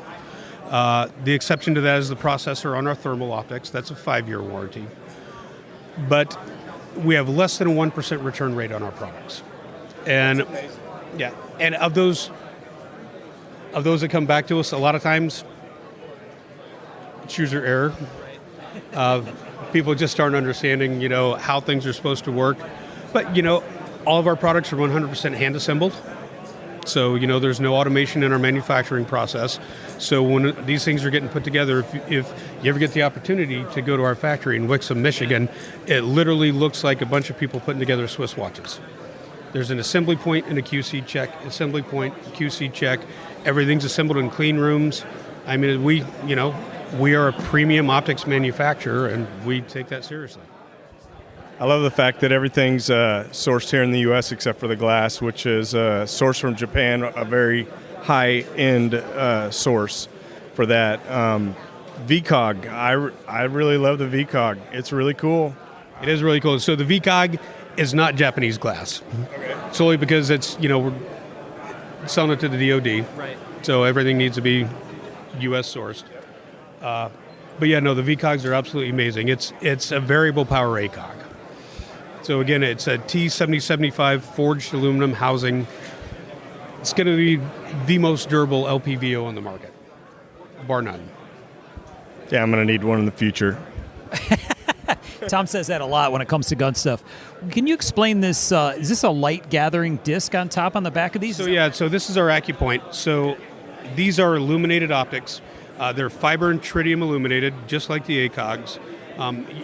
The exception to that is the processor on our thermal optics. That's a 5-year warranty. But we have less than a 1% return rate on our products. And yeah, and of those that come back to us, a lot of times it's user error. People just aren't understanding, how things are supposed to work. But, all of our products are 100% hand assembled. So, there's no automation in our manufacturing process. So when these things are getting put together, if you ever get the opportunity to go to our factory in Wixom, Michigan, it literally looks like a bunch of people putting together Swiss watches. There's an assembly point and a QC check, assembly point, QC check. Everything's assembled in clean rooms. I mean, we are a premium optics manufacturer, and we take that seriously. I love the fact that everything's sourced here in the U.S. except for the glass, which is sourced from Japan, a very high-end source for that. VCOG, I really love the VCOG. It's really cool. It is really cool. So the VCOG is not Japanese glass. Okay. Solely because it's, we're selling it to the DoD. Right. So everything needs to be U.S. sourced. But yeah, no, the VCOGs are absolutely amazing. It's a variable power ACOG. So again, it's a T7075 forged aluminum housing. It's going to be the most durable LPVO on the market, bar none. Yeah, I'm going to need one in the future. Tom says that a lot when it comes to gun stuff. Can you explain this? Is this a light gathering disc on top on the back of these? So this is our AccuPoint. So these are illuminated optics. They're fiber and tritium illuminated, just like the ACOGs.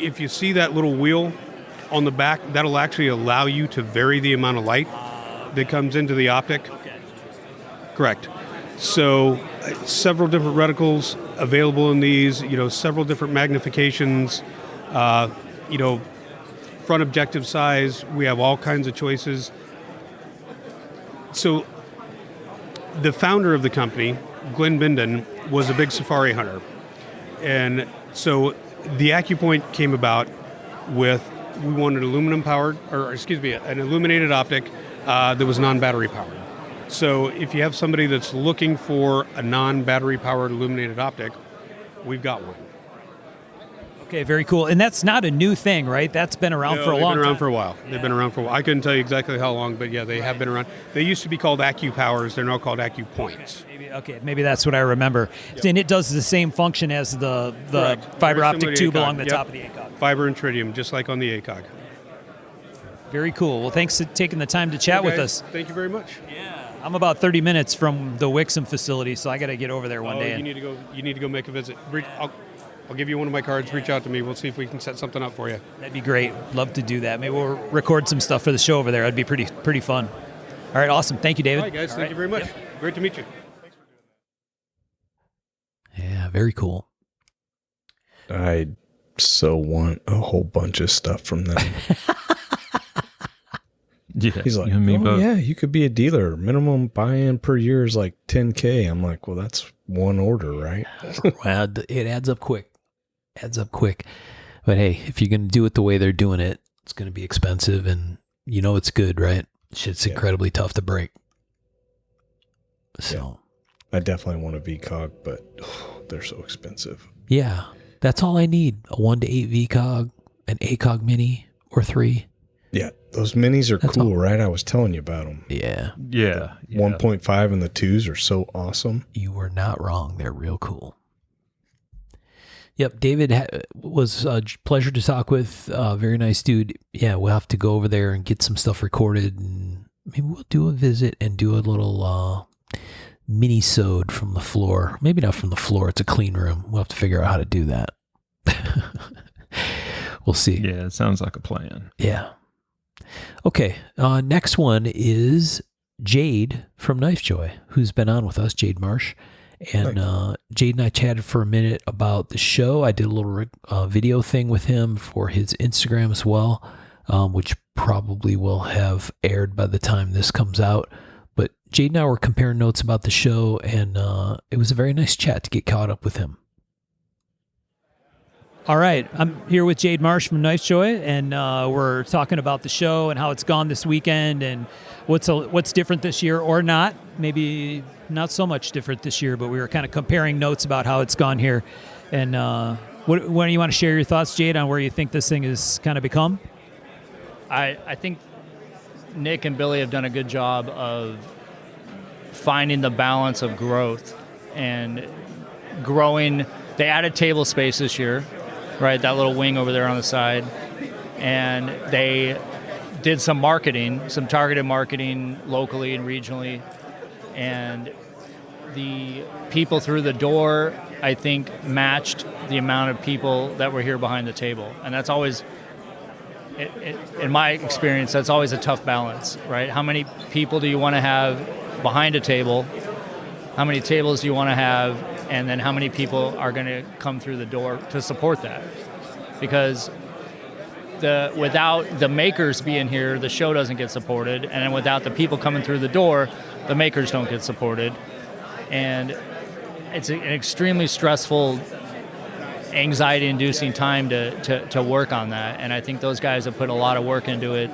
If you see that little wheel on the back, that'll actually allow you to vary the amount of light that comes into the optic. Okay. Correct. So several different reticles available in these, several different magnifications, front objective size. We have all kinds of choices. So the founder of the company, Glenn Bindon, was a big safari hunter. And so the AccuPoint came about with, we wanted an illuminated optic that was non-battery powered. So if you have somebody that's looking for a non-battery powered illuminated optic, we've got one. Okay, very cool. And that's not a new thing, right? That's been around for a long time. They've been around for a while. They've been around for a while. I couldn't tell you exactly how long, but yeah, they have been around. They used to be called AccuPowers. They're now called AccuPoints. Maybe that's what I remember. Yep. And it does the same function as the fiber optic tube along the top of the ACOG. Fiber and tritium, just like on the ACOG. Very cool. Well, thanks for taking the time to chat with us. Thank you very much. Yeah, I'm about 30 minutes from the Wixom facility, so I got to get over there one day. You need to go make a visit. I'll give you one of my cards. Reach out to me. We'll see if we can set something up for you. That'd be great. Love to do that. Maybe we'll record some stuff for the show over there. That'd be pretty fun. All right, awesome. Thank you, David. All right, guys. Thank you very much. Yep. Great to meet you. Yeah, very cool. I so want a whole bunch of stuff from them. Yeah, he's like, both. Yeah, you could be a dealer. Minimum buy-in per year is like $10,000. I'm like, well, that's one order, right? Well, it adds up quick. But hey, if you're going to do it the way they're doing it, it's going to be expensive, and it's good, right? Shit's incredibly tough to break. So, I definitely want a VCOG, but they're so expensive. Yeah, that's all I need: a 1 to 8 VCOG, an ACOG Mini, or 3. Yeah, those minis are cool, right? I was telling you about them. Yeah. 1.5 and the 2s are so awesome. You were not wrong. They're real cool. Yep, David was a pleasure to talk with. Very nice dude. Yeah, we'll have to go over there and get some stuff recorded, and maybe we'll do a visit and do a little mini-sode from the floor. Maybe not from the floor. It's a clean room. We'll have to figure out how to do that. We'll see. Yeah, it sounds like a plan. Yeah. Okay, next one is Jade from Knife Joy, who's been on with us, Jade Marsh. And Jade and I chatted for a minute about the show. I did a little video thing with him for his Instagram as well, which probably will have aired by the time this comes out. But Jade and I were comparing notes about the show, and it was a very nice chat to get caught up with him. All right, I'm here with Jade Marsh from Knife Joy, and we're talking about the show and how it's gone this weekend, and what's different this year or not. Maybe not so much different this year, but we were kind of comparing notes about how it's gone here. And when do you want to share your thoughts, Jade, on where you think this thing has kind of become? I think Nick and Billy have done a good job of finding the balance of growth and growing. They added table space this year, right? That little wing over there on the side. And they did some marketing, some targeted marketing locally and regionally. And the people through the door, I think, matched the amount of people that were here behind the table. And that's always, in my experience, that's always a tough balance, right? How many people do you want to have behind a table? How many tables do you want to have? And then how many people are going to come through the door to support that? Because without the makers being here, the show doesn't get supported. And then without the people coming through the door, the makers don't get supported. And it's an extremely stressful, anxiety-inducing time to work on that. And I think those guys have put a lot of work into it.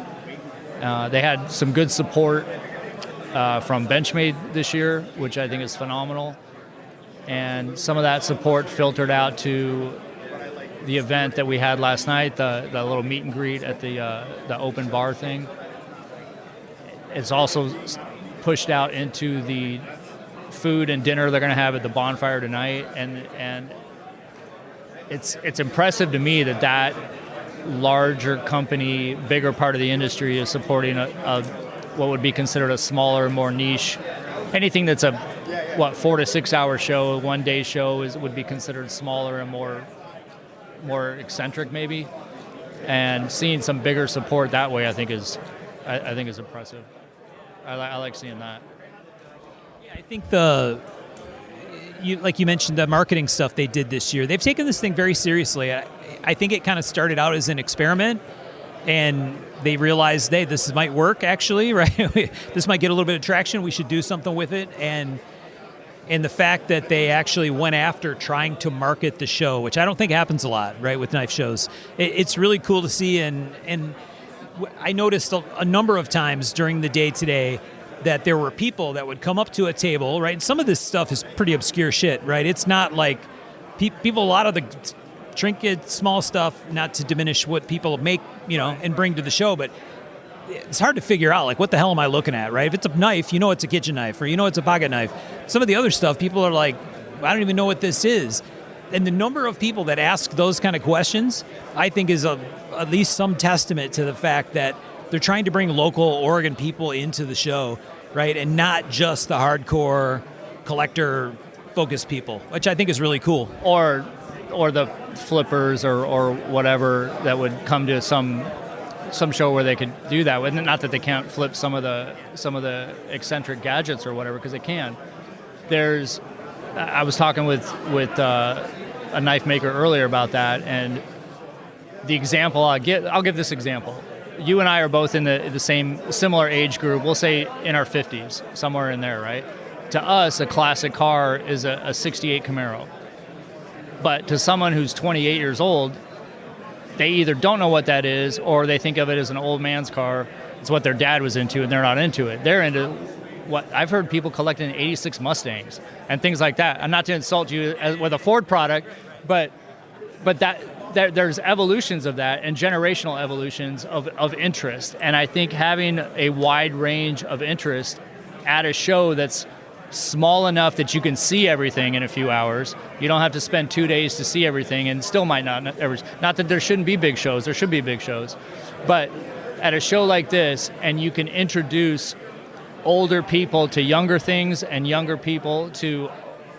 They had some good support from Benchmade this year, which I think is phenomenal. And some of that support filtered out to the event that we had last night, the little meet and greet at the open bar thing. It's also pushed out into the food and dinner they're going to have at the bonfire tonight, and it's impressive to me that larger company, bigger part of the industry is supporting a what would be considered a smaller, more niche. Anything that's a 4 to 6 hour show, 1 day show would be considered smaller and more eccentric maybe. And seeing some bigger support that way, I think is impressive. I like seeing that. Yeah, I think like you mentioned, the marketing stuff they did this year, they've taken this thing very seriously. I think it kind of started out as an experiment, and they realized, hey, this might work actually, right? This might get a little bit of traction. We should do something with it. And the fact that they actually went after trying to market the show, which I don't think happens a lot, right, with knife shows. It's really cool to see. And I noticed a number of times during the day today that there were people that would come up to a table, right? And some of this stuff is pretty obscure shit, right? It's not like people, a lot of the trinket, small stuff, not to diminish what people make, and bring to the show, but it's hard to figure out, like, what the hell am I looking at, right? If it's a knife, it's a kitchen knife, or it's a pocket knife. Some of the other stuff, people are like, I don't even know what this is. And the number of people that ask those kind of questions, I think is at least some testament to the fact that they're trying to bring local Oregon people into the show, right? And not just the hardcore collector-focused people, which I think is really cool. Or the flippers or whatever that would come to some show where they could do that. And not that they can't flip some of the eccentric gadgets or whatever, because they can. I was talking with a knife maker earlier about that, and the example I'll give this example. You and I are both in the similar age group. We'll say in our 50s, somewhere in there, right? To us, a classic car is a 68 Camaro. But to someone who's 28 years old, they either don't know what that is, or they think of it as an old man's car. It's what their dad was into, and they're not into it. They're into what I've heard people collecting 86 Mustangs and things like that. I'm not to insult you with a Ford product, but there's evolutions of that and generational evolutions of interest. And I think having a wide range of interest at a show that's small enough that you can see everything in a few hours. You don't have to spend 2 days to see everything, and still might not that there shouldn't be big shows. There should be big shows. But at a show like this, and you can introduce older people to younger things and younger people to,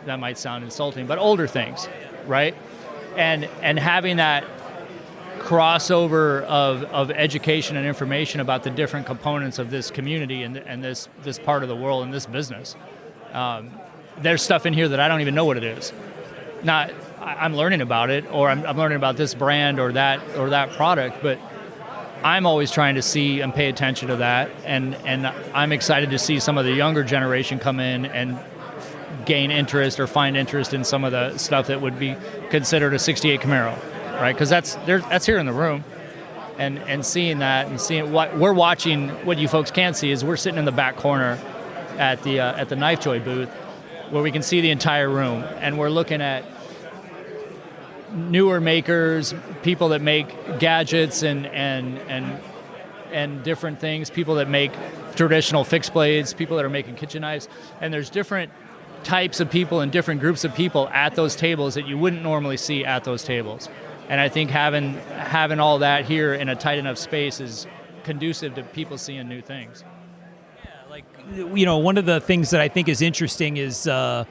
that might sound insulting, but older things, right? And having that crossover of education and information about the different components of this community and this part of the world and this business. There's stuff in here that I don't even know what it is. I'm learning about it, or I'm learning about this brand or that product, but I'm always trying to see and pay attention to that, and I'm excited to see some of the younger generation come in and gain interest or find interest in some of the stuff that would be considered a 68 Camaro. right? Because that's here in the room, and seeing that and seeing what we're watching. What you folks can't see is we're sitting in the back corner at the Knife Joy booth, where we can see the entire room, and we're looking at newer makers, people that make gadgets and different things, people that make traditional fixed blades, people that are making kitchen knives, and there's different types of people and different groups of people at those tables that you wouldn't normally see at those tables. And I think having all that here in a tight enough space is conducive to people seeing new things. One of the things that I think is interesting is a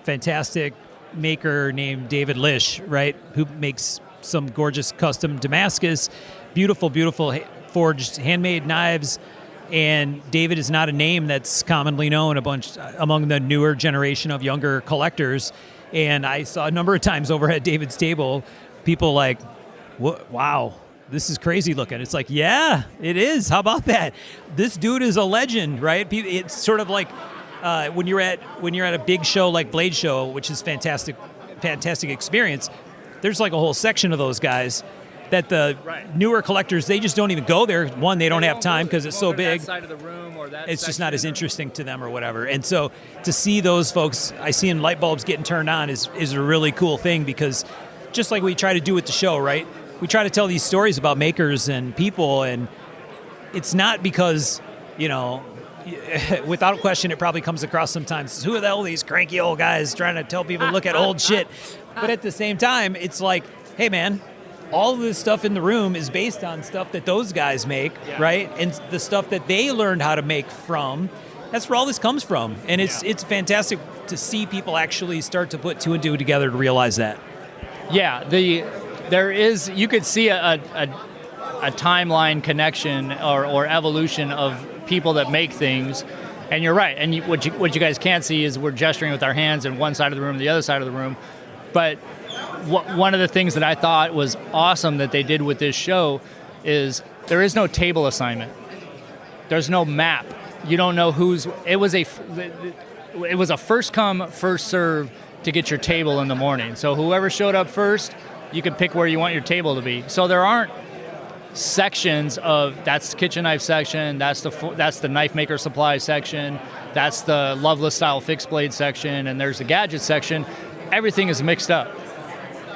fantastic maker named David Lish, right, who makes some gorgeous custom Damascus, beautiful forged handmade knives. And David is not a name that's commonly known among the newer generation of younger collectors. And I saw a number of times over at David's table, people like, wow, this is crazy looking. It's like, yeah, it is. How about that? This dude is a legend, right? It's sort of like when you're at a big show like Blade Show, which is fantastic experience. There's like a whole section of those guys that the newer collectors, they just don't even go there. One, they don't have time because it's so big. That side of the room or that it's just not as interesting to them or whatever. And so to see those folks, I see in light bulbs getting turned on is a really cool thing, because just like we try to do with the show, right? We try to tell these stories about makers and people, and it's not because, without question, it probably comes across sometimes, who are the hell these cranky old guys trying to tell people to look at old shit? But at the same time, it's like, hey man, all of this stuff in the room is based on stuff that those guys make, right? And the stuff that they learned how to make from, that's where all this comes from. And it's fantastic to see people actually start to put two and two together to realize that. Yeah, there is, you could see a timeline connection or evolution of people that make things. And you're right. And what you guys can't see is we're gesturing with our hands in one side of the room and the other side of the room. But one of the things that I thought was awesome that they did with this show is there is no table assignment. There's no map. You don't know it was a first come, first serve to get your table in the morning. So whoever showed up first, you could pick where you want your table to be. So there aren't sections of, that's the kitchen knife section, that's the knife maker supply section, that's the Loveless style fixed blade section, and there's the gadget section. Everything is mixed up.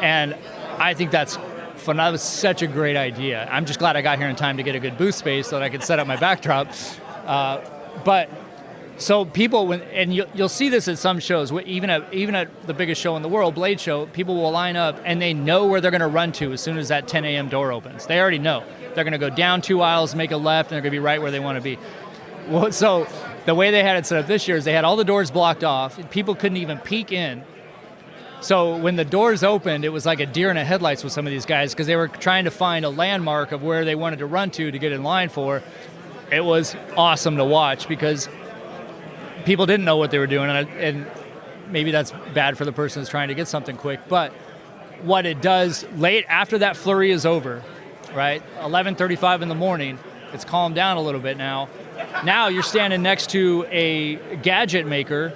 And I think that's fun. That was such a great idea. I'm just glad I got here in time to get a good booth space so that I could set up my backdrop. But so people, and you'll see this at some shows, even at the biggest show in the world, Blade Show, people will line up and they know where they're going to run to as soon as that 10 a.m. door opens. They already know. They're going to go down 2 aisles, make a left, and they're going to be right where they want to be. Well, so the way they had it set up this year is they had all the doors blocked off. People couldn't even peek in. So when the doors opened, it was like a deer in the headlights with some of these guys, because they were trying to find a landmark of where they wanted to run to get in line for. It was awesome to watch because people didn't know what they were doing, and maybe that's bad for the person that's trying to get something quick. But what it does, late after that flurry is over, right, 11:35 in the morning, it's calmed down a little bit now. Now you're standing next to a gadget maker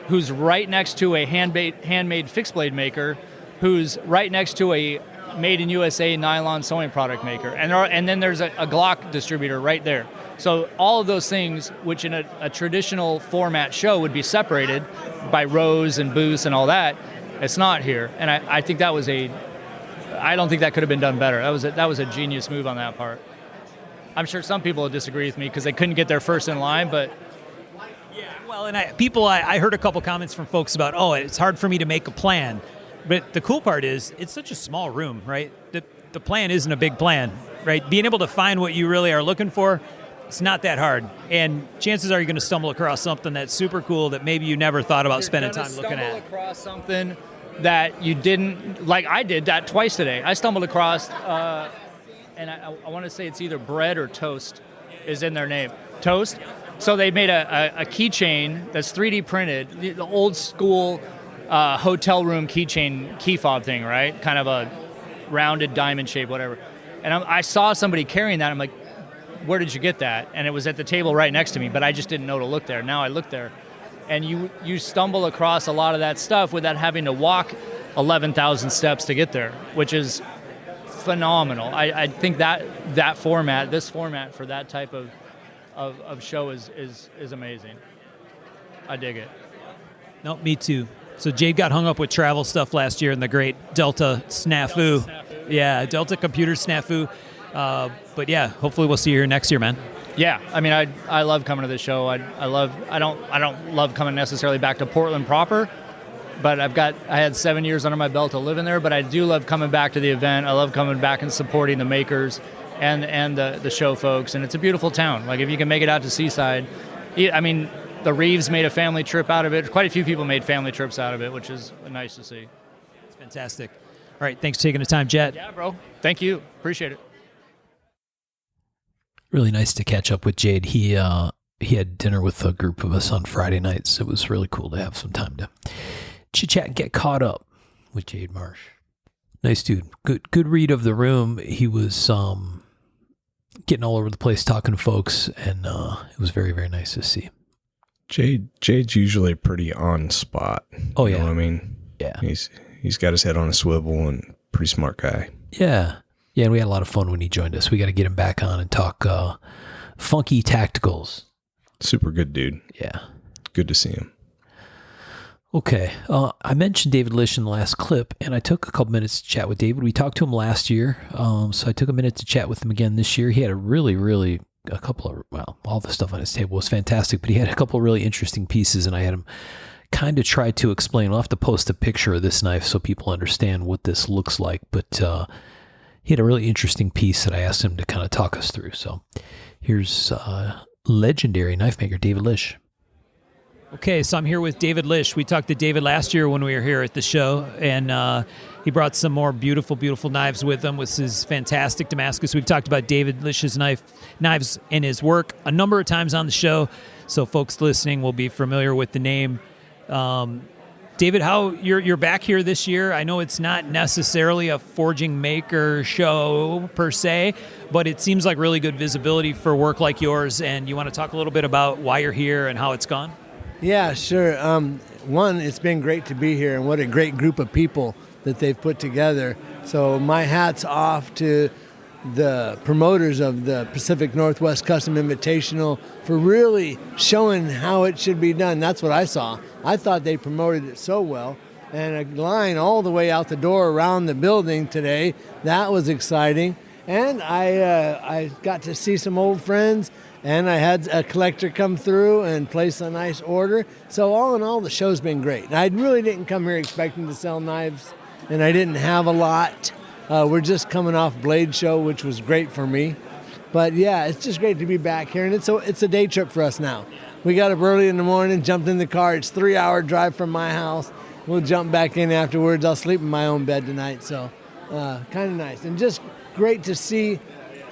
who's right next to a handmade fixed blade maker, who's right next to a made in USA nylon sewing product maker. And then there's a Glock distributor right there. So all of those things, which in a traditional format show would be separated by rows and booths and all that, it's not here. And I think that was I don't think that could have been done better. That was a genius move on that part. I'm sure some people would disagree with me because they couldn't get there first in line, but well, and I heard a couple comments from folks about, it's hard for me to make a plan. But the cool part is it's such a small room, right? The plan isn't a big plan, right? Being able to find what you really are looking for, it's not that hard. And chances are you're going to stumble across something that's super cool that maybe you never thought about spending time looking at. Stumble across something that you didn't, like I did that twice today. I stumbled across, and I want to say it's either bread or toast is in their name. Toast. So they made a keychain that's 3D printed, the old school hotel room keychain, key fob thing, right? Kind of a rounded diamond shape, whatever. And I saw somebody carrying that. I'm like, where did you get that? And it was at the table right next to me, but I just didn't know to look there. Now I look there. And you stumble across a lot of that stuff without having to walk 11,000 steps to get there, which is phenomenal. I think that format, this format for that type of show is amazing. I dig it. No, me too. So Jade got hung up with travel stuff last year in the great Delta snafu. Yeah, Delta computer snafu. But yeah, hopefully we'll see you here next year, man. Yeah, I mean, I love coming to this show. I don't love coming necessarily back to Portland proper, but I had 7 years under my belt of living there. But I do love coming back to the event. I love coming back and supporting the makers and the show folks. And it's a beautiful town. Like if you can make it out to Seaside, I mean, the Reeves made a family trip out of it. Quite a few people made family trips out of it, which is nice to see. It's fantastic. All right, thanks for taking the time, Jet. Yeah, bro. Thank you. Appreciate it. Really nice to catch up with Jade. He had dinner with a group of us on Friday nights. It was really cool to have some time to chit-chat and get caught up with Jade Marsh. Nice dude. Good read of the room. He was getting all over the place talking to folks, and it was very, very nice to see. Jade's usually pretty on spot. Oh, yeah. You know what I mean? Yeah. He's got his head on a swivel and pretty smart guy. Yeah. Yeah, and we had a lot of fun when he joined us. We got to get him back on and talk funky tacticals. Super good dude. Yeah. Good to see him. Okay. I mentioned David Lish in the last clip, and I took a couple minutes to chat with David. We talked to him last year, so I took a minute to chat with him again this year. He had all the stuff on his table was fantastic, but he had a couple of really interesting pieces, and I had him kind of try to explain. I'll have to post a picture of this knife so people understand what this looks like, but he had a really interesting piece that I asked him to kind of talk us through. So here's legendary knife maker David Lish. Okay, so I'm here with David Lish. We talked to David last year when we were here at the show, and he brought some more beautiful, beautiful knives with him with his fantastic Damascus. We've talked about David Lish's knives and his work a number of times on the show, so folks listening will be familiar with the name. David, how you're back here this year? I know it's not necessarily a forging maker show per se, but it seems like really good visibility for work like yours, and you want to talk a little bit about why you're here and how it's gone? Yeah, sure. One, it's been great to be here, and what a great group of people that they've put together. So my hat's off to the promoters of the Pacific Northwest Custom Invitational for really showing how it should be done. That's what I saw. I thought they promoted it so well. And a line all the way out the door around the building today, that was exciting. And I got to see some old friends, and I had a collector come through and place a nice order. So all in all, the show's been great. And I really didn't come here expecting to sell knives, and I didn't have a lot. We're just coming off Blade Show, which was great for me. But yeah, it's just great to be back here, and it's a day trip for us now. We got up early in the morning, jumped in the car. It's a 3-hour drive from my house. We'll jump back in afterwards. I'll sleep in my own bed tonight, so kind of nice. And just great to see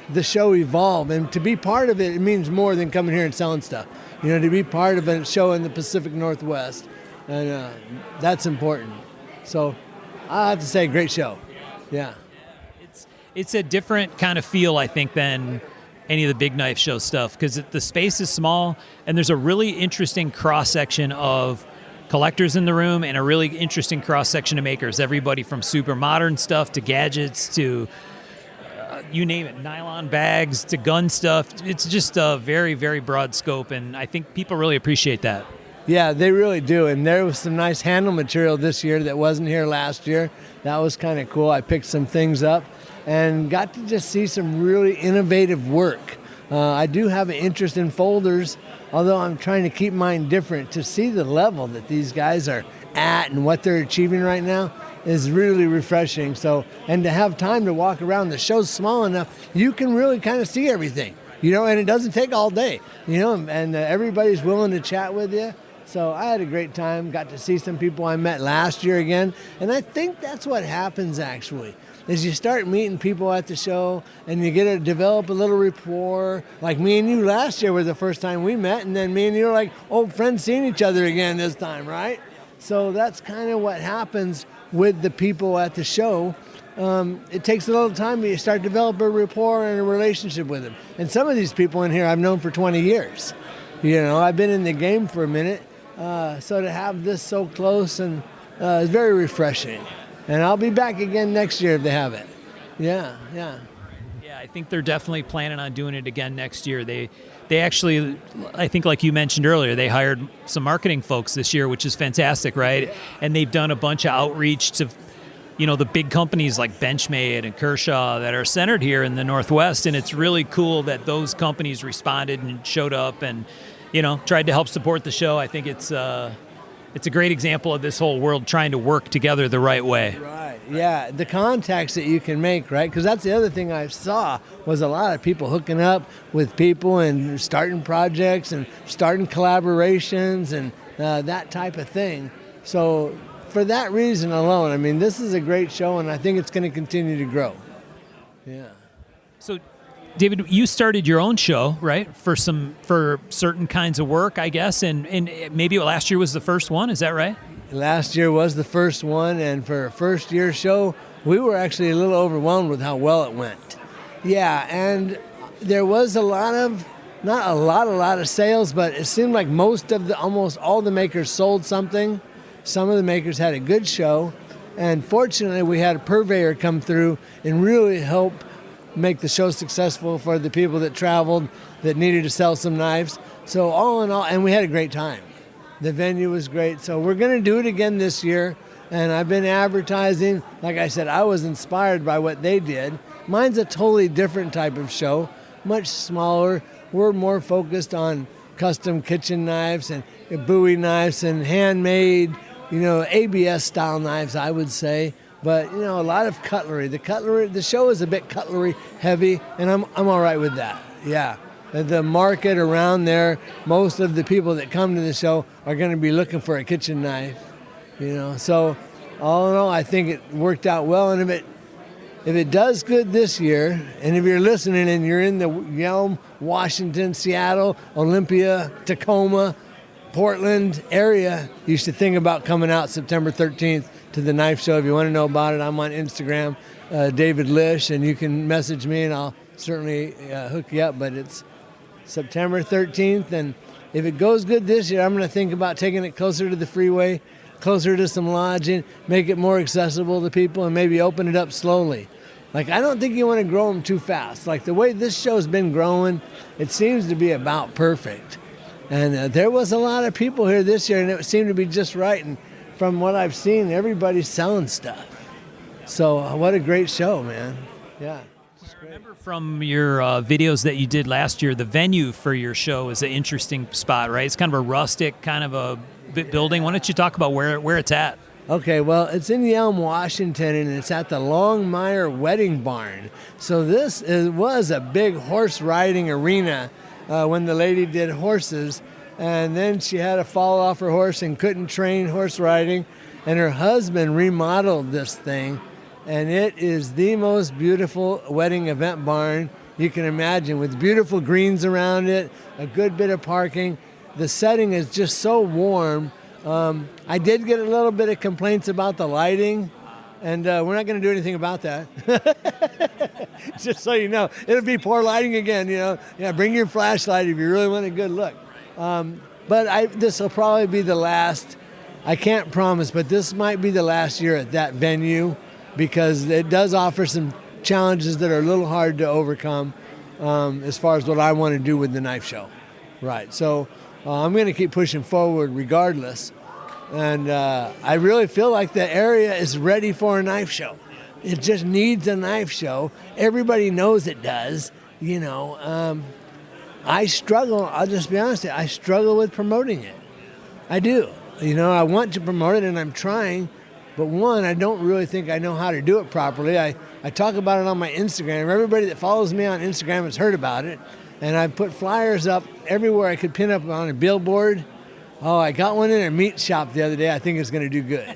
the show evolve, and to be part of it, it means more than coming here and selling stuff. You know, to be part of a show in the Pacific Northwest, and that's important. So I have to say, great show. Yeah. It's a different kind of feel, I think, than any of the big knife show stuff, because the space is small, and there's a really interesting cross-section of collectors in the room and a really interesting cross-section of makers. Everybody from super modern stuff to gadgets to, you name it, nylon bags to gun stuff. It's just a very, very broad scope, and I think people really appreciate that. Yeah, they really do. And there was some nice handle material this year that wasn't here last year. That was kind of cool. I picked some things up and got to just see some really innovative work. I do have an interest in folders, although I'm trying to keep mine different. To see the level that these guys are at and what they're achieving right now is really refreshing. So, and to have time to walk around, the show's small enough, you can really kind of see everything, you know, and it doesn't take all day, you know, and everybody's willing to chat with you. So I had a great time, got to see some people I met last year again, and I think that's what happens actually, is you start meeting people at the show and you get to develop a little rapport. Like me and you last year was the first time we met, and then me and you are like old friends seeing each other again this time, right? So that's kind of what happens with the people at the show. It takes a little time, but you start to develop a rapport and a relationship with them. And some of these people in here I've known for 20 years. You know, I've been in the game for a minute. So to have this so close and is very refreshing. And I'll be back again next year if they have it. Yeah, yeah. Yeah, I think they're definitely planning on doing it again next year. They actually, I think like you mentioned earlier, they hired some marketing folks this year, which is fantastic, right? And they've done a bunch of outreach to, the big companies like Benchmade and Kershaw that are centered here in the Northwest. And it's really cool that those companies responded and showed up and, tried to help support the show. I think it's a great example of this whole world trying to work together the right way. Right. Yeah, the contacts that you can make, right? Because that's the other thing I saw was a lot of people hooking up with people and starting projects and starting collaborations and that type of thing. So for that reason alone, I mean, this is a great show, and I think it's going to continue to grow. Yeah. So, David, you started your own show, right? For certain kinds of work, I guess, and maybe last year was the first one. Is that right? Last year was the first one, and for a first-year show, we were actually a little overwhelmed with how well it went. Yeah, and there was not a lot of sales, but it seemed like almost all the makers sold something. Some of the makers had a good show, and fortunately, we had a purveyor come through and really help make the show successful for the people that traveled that needed to sell some knives. So all in all, and we had a great time. The venue was great. So we're going to do it again this year. And I've been advertising. Like I said, I was inspired by what they did. Mine's a totally different type of show, much smaller. We're more focused on custom kitchen knives and Bowie knives and handmade, ABS style knives, I would say. But, a lot of cutlery. The show is a bit cutlery heavy, and I'm all right with that. Yeah. The market around there, most of the people that come to the show are going to be looking for a kitchen knife, So all in all, I think it worked out well. And if it does good this year, and if you're listening and you're in the Yelm, Washington, Seattle, Olympia, Tacoma, Portland area, you should think about coming out September 13th to the knife show. If you want to know about it, I'm on Instagram, David Lish, and you can message me and I'll certainly hook you up. But it's September 13th, and if it goes good this year, I'm going to think about taking it closer to the freeway, closer to some lodging, make it more accessible to people, and maybe open it up slowly. Like, I don't think you want to grow them too fast. Like, the way this show's been growing, it seems to be about perfect. And there was a lot of people here this year, and it seemed to be just right. And from what I've seen, everybody's selling stuff. So what a great show, man. Yeah. I remember from your videos that you did last year, the venue for your show is an interesting spot, right? It's kind of a rustic kind of a building. Why don't you talk about where it's at? Okay, well, it's in Yelm, Washington, and it's at the Longmire Wedding Barn. So this was a big horse riding arena when the lady did horses, and then she had to fall off her horse and couldn't train horse riding, and her husband remodeled this thing, and it is the most beautiful wedding event barn you can imagine, with beautiful greens around it, a good bit of parking. The setting is just so warm. I did get a little bit of complaints about the lighting, and we're not going to do anything about that. Just so you know, it'll be poor lighting again. Yeah, bring your flashlight if you really want a good look. But this will probably be the last. I can't promise, but this might be the last year at that venue, because it does offer some challenges that are a little hard to overcome as far as what I want to do with the knife show. Right. So I'm going to keep pushing forward regardless. And I really feel like the area is ready for a knife show. It just needs a knife show. Everybody knows it does. I struggle. I'll just be honest. I struggle with promoting it. I do. I want to promote it, and I'm trying. But one, I don't really think I know how to do it properly. I talk about it on my Instagram. Everybody that follows me on Instagram has heard about it. And I put flyers up everywhere I could pin up on a billboard. Oh, I got one in a meat shop the other day. I think it's going to do good.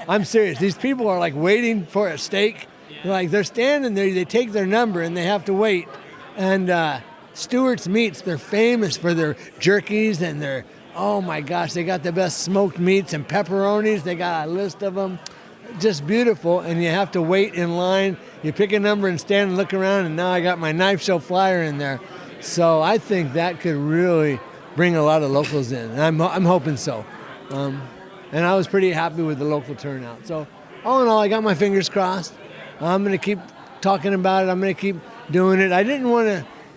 I'm serious. These people are like waiting for a steak. Like, they're standing there. They take their number and they have to wait. And Stewart's Meats, they're famous for their jerkies and their, oh my gosh, they got the best smoked meats and pepperonis. They got a list of them. Just beautiful. And you have to wait in line. You pick a number and stand and look around, and now I got my knife show flyer in there. So I think that could really bring a lot of locals in. And I'm hoping so. And I was pretty happy with the local turnout. So all in all, I got my fingers crossed. I'm going to keep talking about it. I'm going to keep doing it. I didn't want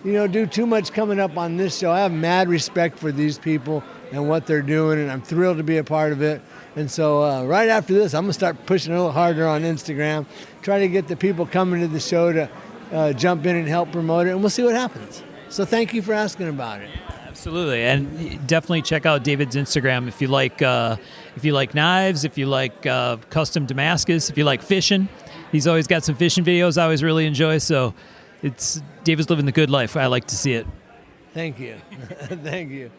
to, do too much coming up on this show. I have mad respect for these people and what they're doing, and I'm thrilled to be a part of it. And so right after this, I'm going to start pushing a little harder on Instagram, try to get the people coming to the show to jump in and help promote it, and we'll see what happens. So thank you for asking about it. Absolutely, and definitely check out David's Instagram if you like knives, if you like custom Damascus, if you like fishing. He's always got some fishing videos I always really enjoy. So it's David's living the good life. I like to see it. Thank you, thank you.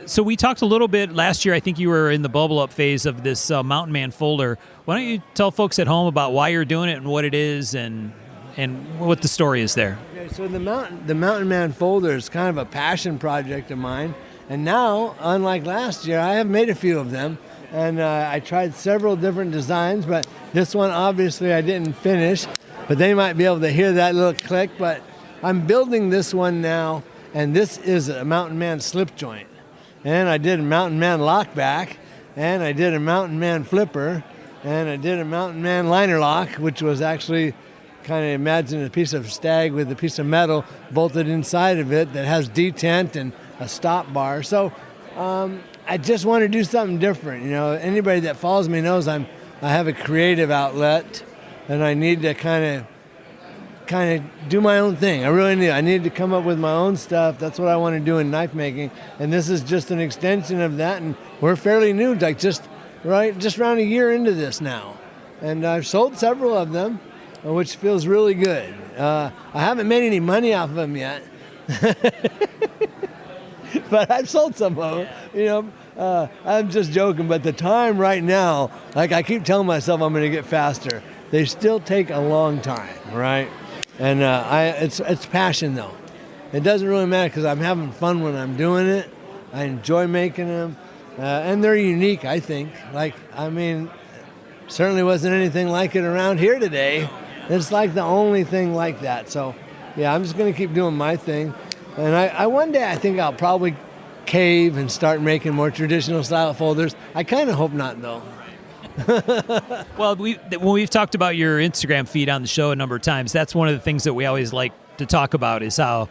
So we talked a little bit last year. I think you were in the bubble up phase of this Mountain Man folder. Why don't you tell folks at home about why you're doing it and what it is and what the story is there? Okay, so the Mountain Man folder is kind of a passion project of mine. And now, unlike last year, I have made a few of them. And I tried several different designs, but this one obviously I didn't finish. But they might be able to hear that little click. But I'm building this one now, and this is a Mountain Man slip joint. And I did a Mountain Man lockback, and I did a Mountain Man flipper, and I did a Mountain Man liner lock, which was actually kind of imagine a piece of stag with a piece of metal bolted inside of it that has detent and a stop bar. So I just want to do something different. Anybody that follows me knows I have a creative outlet, and I need to kind of do my own thing. I need to come up with my own stuff. That's what I want to do in knife making, and this is just an extension of that. And we're fairly new, like just around a year into this now, and I've sold several of them, which feels really good. I haven't made any money off of them yet, but I've sold some of them. I'm just joking, but the time right now, like I keep telling myself I'm going to get faster. They still take a long time, right? And it's passion though. It doesn't really matter because I'm having fun when I'm doing it. I enjoy making them, and they're unique. I think. Certainly wasn't anything like it around here today. It's like the only thing like that. So, yeah, I'm just going to keep doing my thing. And I one day I think I'll probably cave and start making more traditional style folders. I kind of hope not though. Well, when we've talked about your Instagram feed on the show a number of times, that's one of the things that we always like to talk about is how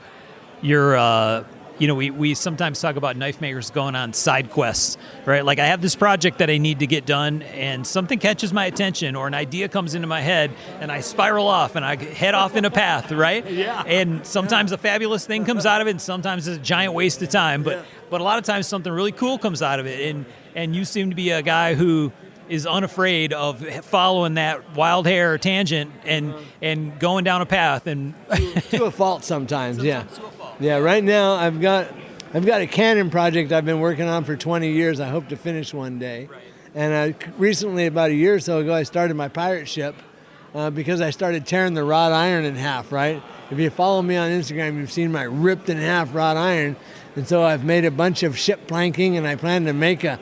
you're, we sometimes talk about knife makers going on side quests, right? Like I have this project that I need to get done and something catches my attention or an idea comes into my head and I spiral off and I head off in a path, right? Yeah. And sometimes a fabulous thing comes out of it and sometimes it's a giant waste of time, but a lot of times something really cool comes out of it. And you seem to be a guy who is unafraid of following that wild hair tangent and going down a path and to a fault sometimes. Yeah. Yeah, right now I've got a Canon project I've been working on for 20 years. I hope to finish one day. Right. And recently, about a year or so ago, I started my pirate ship because I started tearing the wrought iron in half, right? If you follow me on Instagram, you've seen my ripped in half wrought iron. And so I've made a bunch of ship planking, and I plan to make a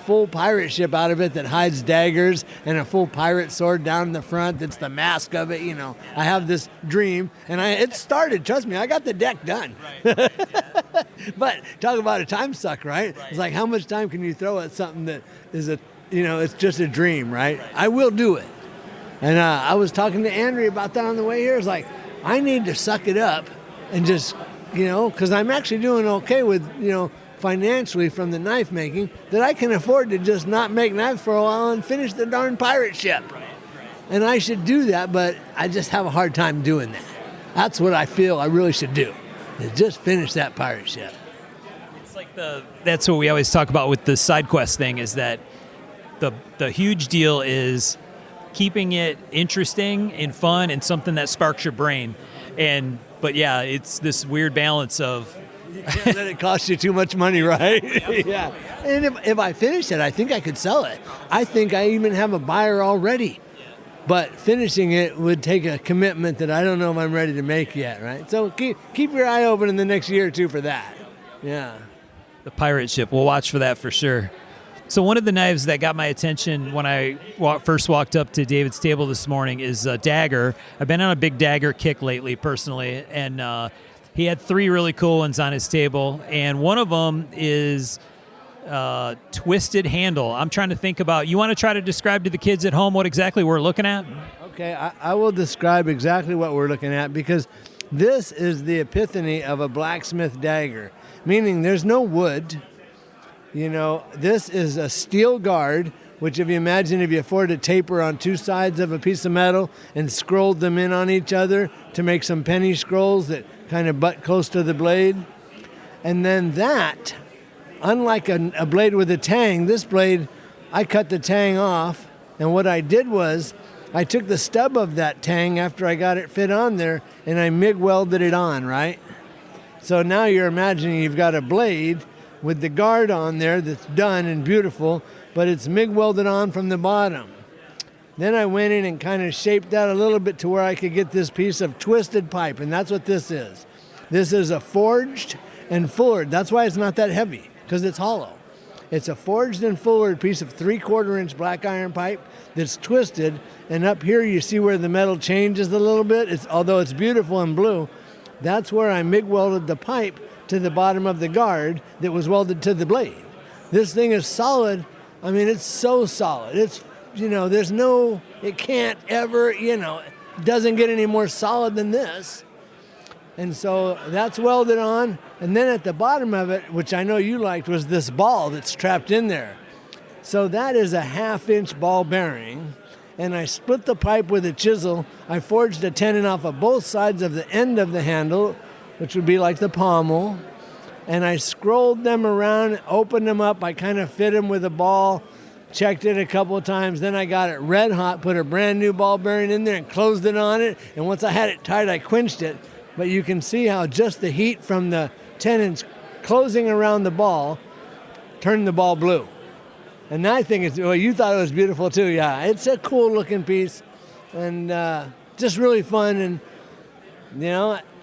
full pirate ship out of it that hides daggers and a full pirate sword down the front. That's the mask of it, I have this dream, and it started. Trust me, I got the deck done. Right. But talk about a time suck, right? It's like how much time can you throw at something that is it's just a dream, right? I will do it. And I was talking to Andrea about that on the way here. It's like I need to suck it up and just because I'm actually doing okay with financially from the knife making, that I can afford to just not make knives for a while and finish the darn pirate ship. Right. And I should do that, but I just have a hard time doing that. That's what I feel I really should do, is just finish that pirate ship. It's like that's what we always talk about with the side quest thing, is that the huge deal is keeping it interesting and fun and something that sparks your brain. But yeah, it's this weird balance of you can't let it cost you too much money, right? Yeah. And if I finish it, I think I could sell it. I think I even have a buyer already. But finishing it would take a commitment that I don't know if I'm ready to make yet, right? So keep your eye open in the next year or two for that. Yeah. The pirate ship. We'll watch for that for sure. So one of the knives that got my attention when I first walked up to David's table this morning is a dagger. I've been on a big dagger kick lately, personally, and he had 3 really cool ones on his table, and one of them is twisted handle. I'm trying to think about, you want to try to describe to the kids at home what exactly we're looking at? Okay, I will describe exactly what we're looking at because this is the epiphany of a blacksmith dagger, meaning there's no wood. This is a steel guard, which if you afford a taper on two sides of a piece of metal and scrolled them in on each other to make some penny scrolls that kind of butt close to the blade. And then that, unlike a blade with a tang, this blade, I cut the tang off, and what I did was I took the stub of that tang after I got it fit on there, and I MIG welded it on, right? So now you're imagining you've got a blade with the guard on there that's done and beautiful, but it's MIG welded on from the bottom. Then I went in and kind of shaped that a little bit to where I could get this piece of twisted pipe, and that's what this is. This is a forged and fullered. That's why it's not that heavy, because it's hollow. It's a forged and fullered piece of 3/4 inch black iron pipe that's twisted, and up here you see where the metal changes a little bit. Although it's beautiful and blue, that's where I MIG welded the pipe to the bottom of the guard that was welded to the blade. This thing is solid. I mean, it's so solid. It's, it can't ever, it doesn't get any more solid than this. And so that's welded on. And then at the bottom of it, which I know you liked, was this ball that's trapped in there. So that is a 1/2-inch ball bearing. And I split the pipe with a chisel. I forged a tenon off of both sides of the end of the handle, which would be like the pommel. And I scrolled them around, opened them up. I kind of fit them with a ball, checked it a couple of times. Then I got it red hot, put a brand new ball bearing in there and closed it on it. And once I had it tight, I quenched it. But you can see how just the heat from the tenons closing around the ball turned the ball blue. And I think you thought it was beautiful too. Yeah, it's a cool looking piece and just really fun. And,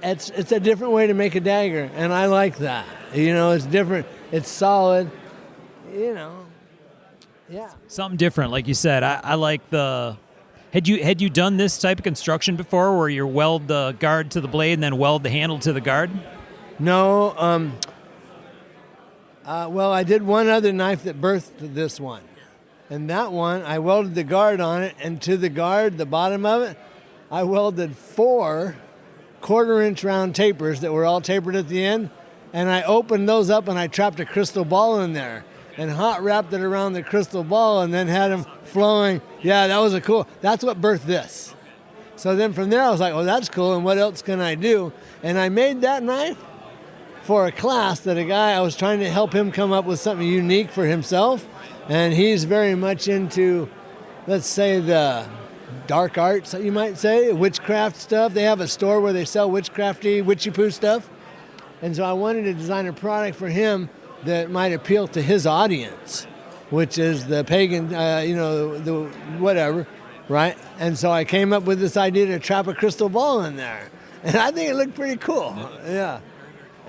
it's a different way to make a dagger. And I like that. It's different. It's solid. Yeah. Something different, like you said. I like the... Had you done this type of construction before where you weld the guard to the blade and then weld the handle to the guard? No. Well, I did one other knife that birthed this one. And that one, I welded the guard on it, and to the guard, the bottom of it, I welded 4 1/4-inch round tapers that were all tapered at the end, and I opened those up and I trapped a crystal ball in there and hot wrapped it around the crystal ball and then had them flowing. Yeah, that was that's what birthed this. So then from there I was like, well, that's cool, and what else can I do? And I made that knife for a class that I was trying to help him come up with something unique for himself, and he's very much into, let's say, the dark arts, you might say, witchcraft stuff. They have a store where they sell witchy-poo stuff. And so I wanted to design a product for him that might appeal to his audience, which is the pagan, the whatever, right? And so I came up with this idea to trap a crystal ball in there. And I think it looked pretty cool. Yeah.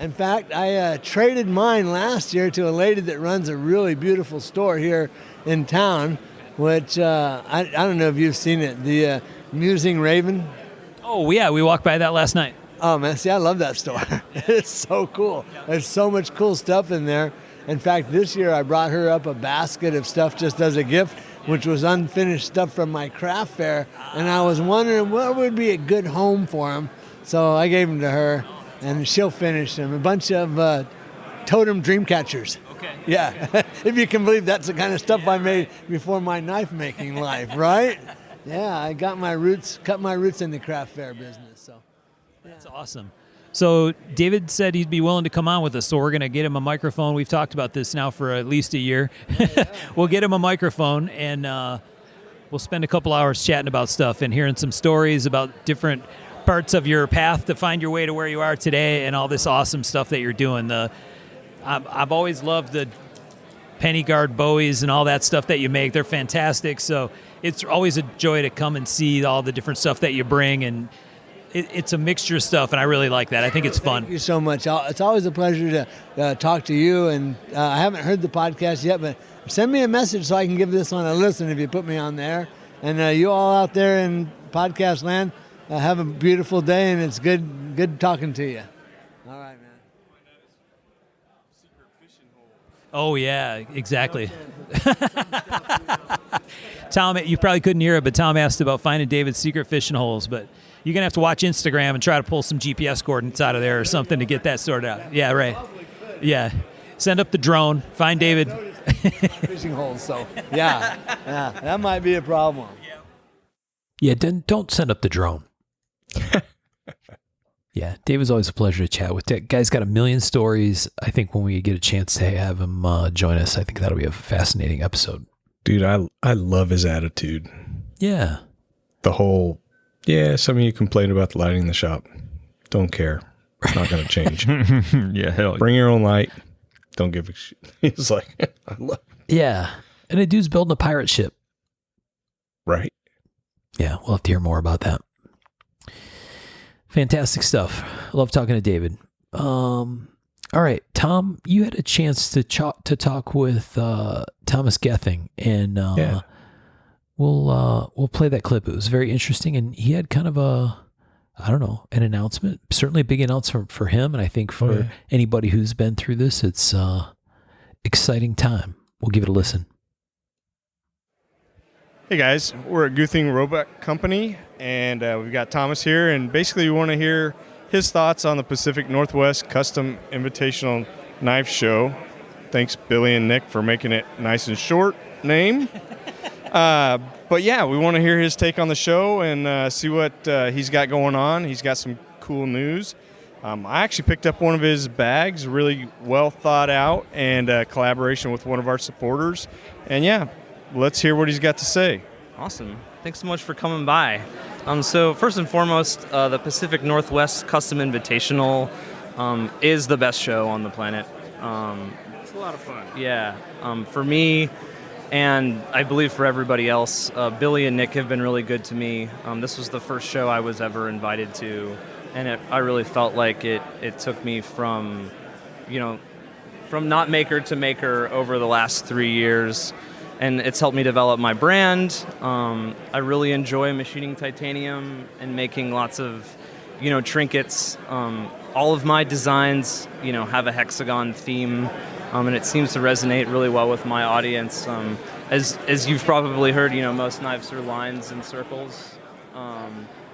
In fact, I traded mine last year to a lady that runs a really beautiful store here in town, which I don't know if you've seen it, the Musing Raven. Oh, yeah, we walked by that last night. Oh, man, see, I love that store. It's so cool. There's so much cool stuff in there. In fact, this year I brought her up a basket of stuff just as a gift, which was unfinished stuff from my craft fair, and I was wondering what would be a good home for them. So I gave them to her, and she'll finish them. A bunch of totem dream catchers. Okay. Yeah, if you can believe that's the kind of stuff I made before my knife making life, right? Yeah, I got my roots, cut my roots in the craft fair business. So that's awesome. So David said he'd be willing to come on with us, so we're going to get him a microphone. We've talked about this now for at least a year. We'll get him a microphone, and we'll spend a couple hours chatting about stuff and hearing some stories about different parts of your path to find your way to where you are today and all this awesome stuff that you're doing. I've always loved the penny guard bowies and all that stuff that you make. They're fantastic. So it's always a joy to come and see all the different stuff that you bring, and it's a mixture of stuff, and I really like that. I think it's fun. Thank you so much. It's always a pleasure to talk to you, and I haven't heard the podcast yet, but send me a message so I can give this one a listen if you put me on there. And you all out there in podcast land, have a beautiful day, and it's good talking to you. All right, man. Oh, yeah, exactly. Tom, you probably couldn't hear it, but Tom asked about finding David's secret fishing holes. But you're going to have to watch Instagram and try to pull some GPS coordinates out of there or something to get that sorted out. Yeah, right. Yeah. Send up the drone. Find David. Fishing holes, so yeah, that might be a problem. Yeah, don't send up the drone. Yeah, David's always a pleasure to chat with. That guy's got a million stories. I think when we get a chance to have him join us, I think that'll be a fascinating episode. Dude, I love his attitude. Yeah. The whole, some of you complain about the lighting in the shop. Don't care. It's not going to change. Yeah, hell yeah. Bring your own light. Don't give a shit. He's like, I love it. Yeah. And a dude's building a pirate ship. Right. Yeah, we'll have to hear more about that. Fantastic stuff. Love talking to David. All right, Tom, you had a chance to talk with Thomas Gething, and we'll play that clip. It was very interesting, and he had kind of an announcement. Certainly a big announcement for him, and I think for anybody who's been through this, it's exciting time. We'll give it a listen. Hey guys, we're at Guthing Robot Company, and we've got Thomas here, and basically we want to hear his thoughts on the Pacific Northwest Custom Invitational Knife Show. Thanks Billy and Nick for making it nice and short name. But yeah, we want to hear his take on the show and see what he's got going on. He's got some cool news. I actually picked up one of his bags, really well thought out, and collaboration with one of our supporters. And yeah, let's hear what he's got to say. Awesome. Thanks so much for coming by. So first and foremost, the Pacific Northwest Custom Invitational is the best show on the planet. It's a lot of fun. Yeah. For me, and I believe for everybody else, Billy and Nick have been really good to me. This was the first show I was ever invited to, and I really felt like it took me from not maker to maker over the last 3 years. And it's helped me develop my brand. I really enjoy machining titanium and making lots of, trinkets. All of my designs, have a hexagon theme, and it seems to resonate really well with my audience. As you've probably heard, most knives are lines and circles.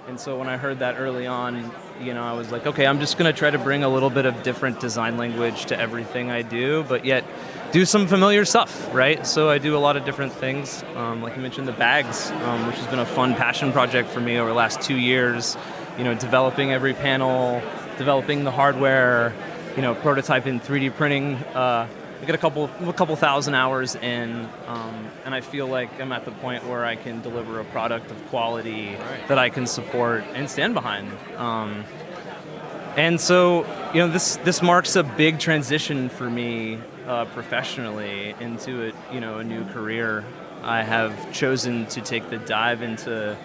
And so when I heard that early on, I was like, okay, I'm just going to try to bring a little bit of different design language to everything I do, but yet do some familiar stuff, right? So I do a lot of different things. Like you mentioned, the bags, which has been a fun passion project for me over the last 2 years. Developing every panel, developing the hardware, prototyping, 3D printing. I got a couple thousand hours in, and I feel like I'm at the point where I can deliver a product of quality that I can support and stand behind. And so, this marks a big transition for me professionally into a new career. I have chosen to take the dive into,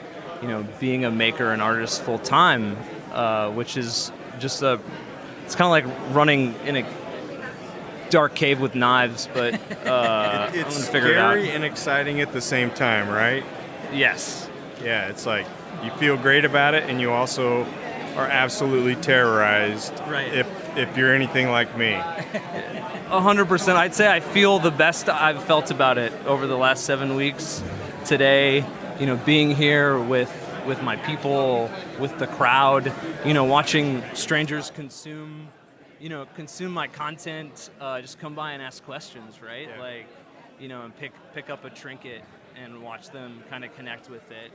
being a maker and artist full time, which is just it's kind of like running in a dark cave with knives, but it's figure it out. scary and exciting at the same time, right? Yes. Yeah, it's like you feel great about it, and you also are absolutely terrorized. Right. If you're anything like me. 100%. I'd say I feel the best I've felt about it over the last 7 weeks. Today, being here with my people, with the crowd, watching strangers consume my content, just come by and ask questions, right? Yeah. And pick up a trinket and watch them kind of connect with it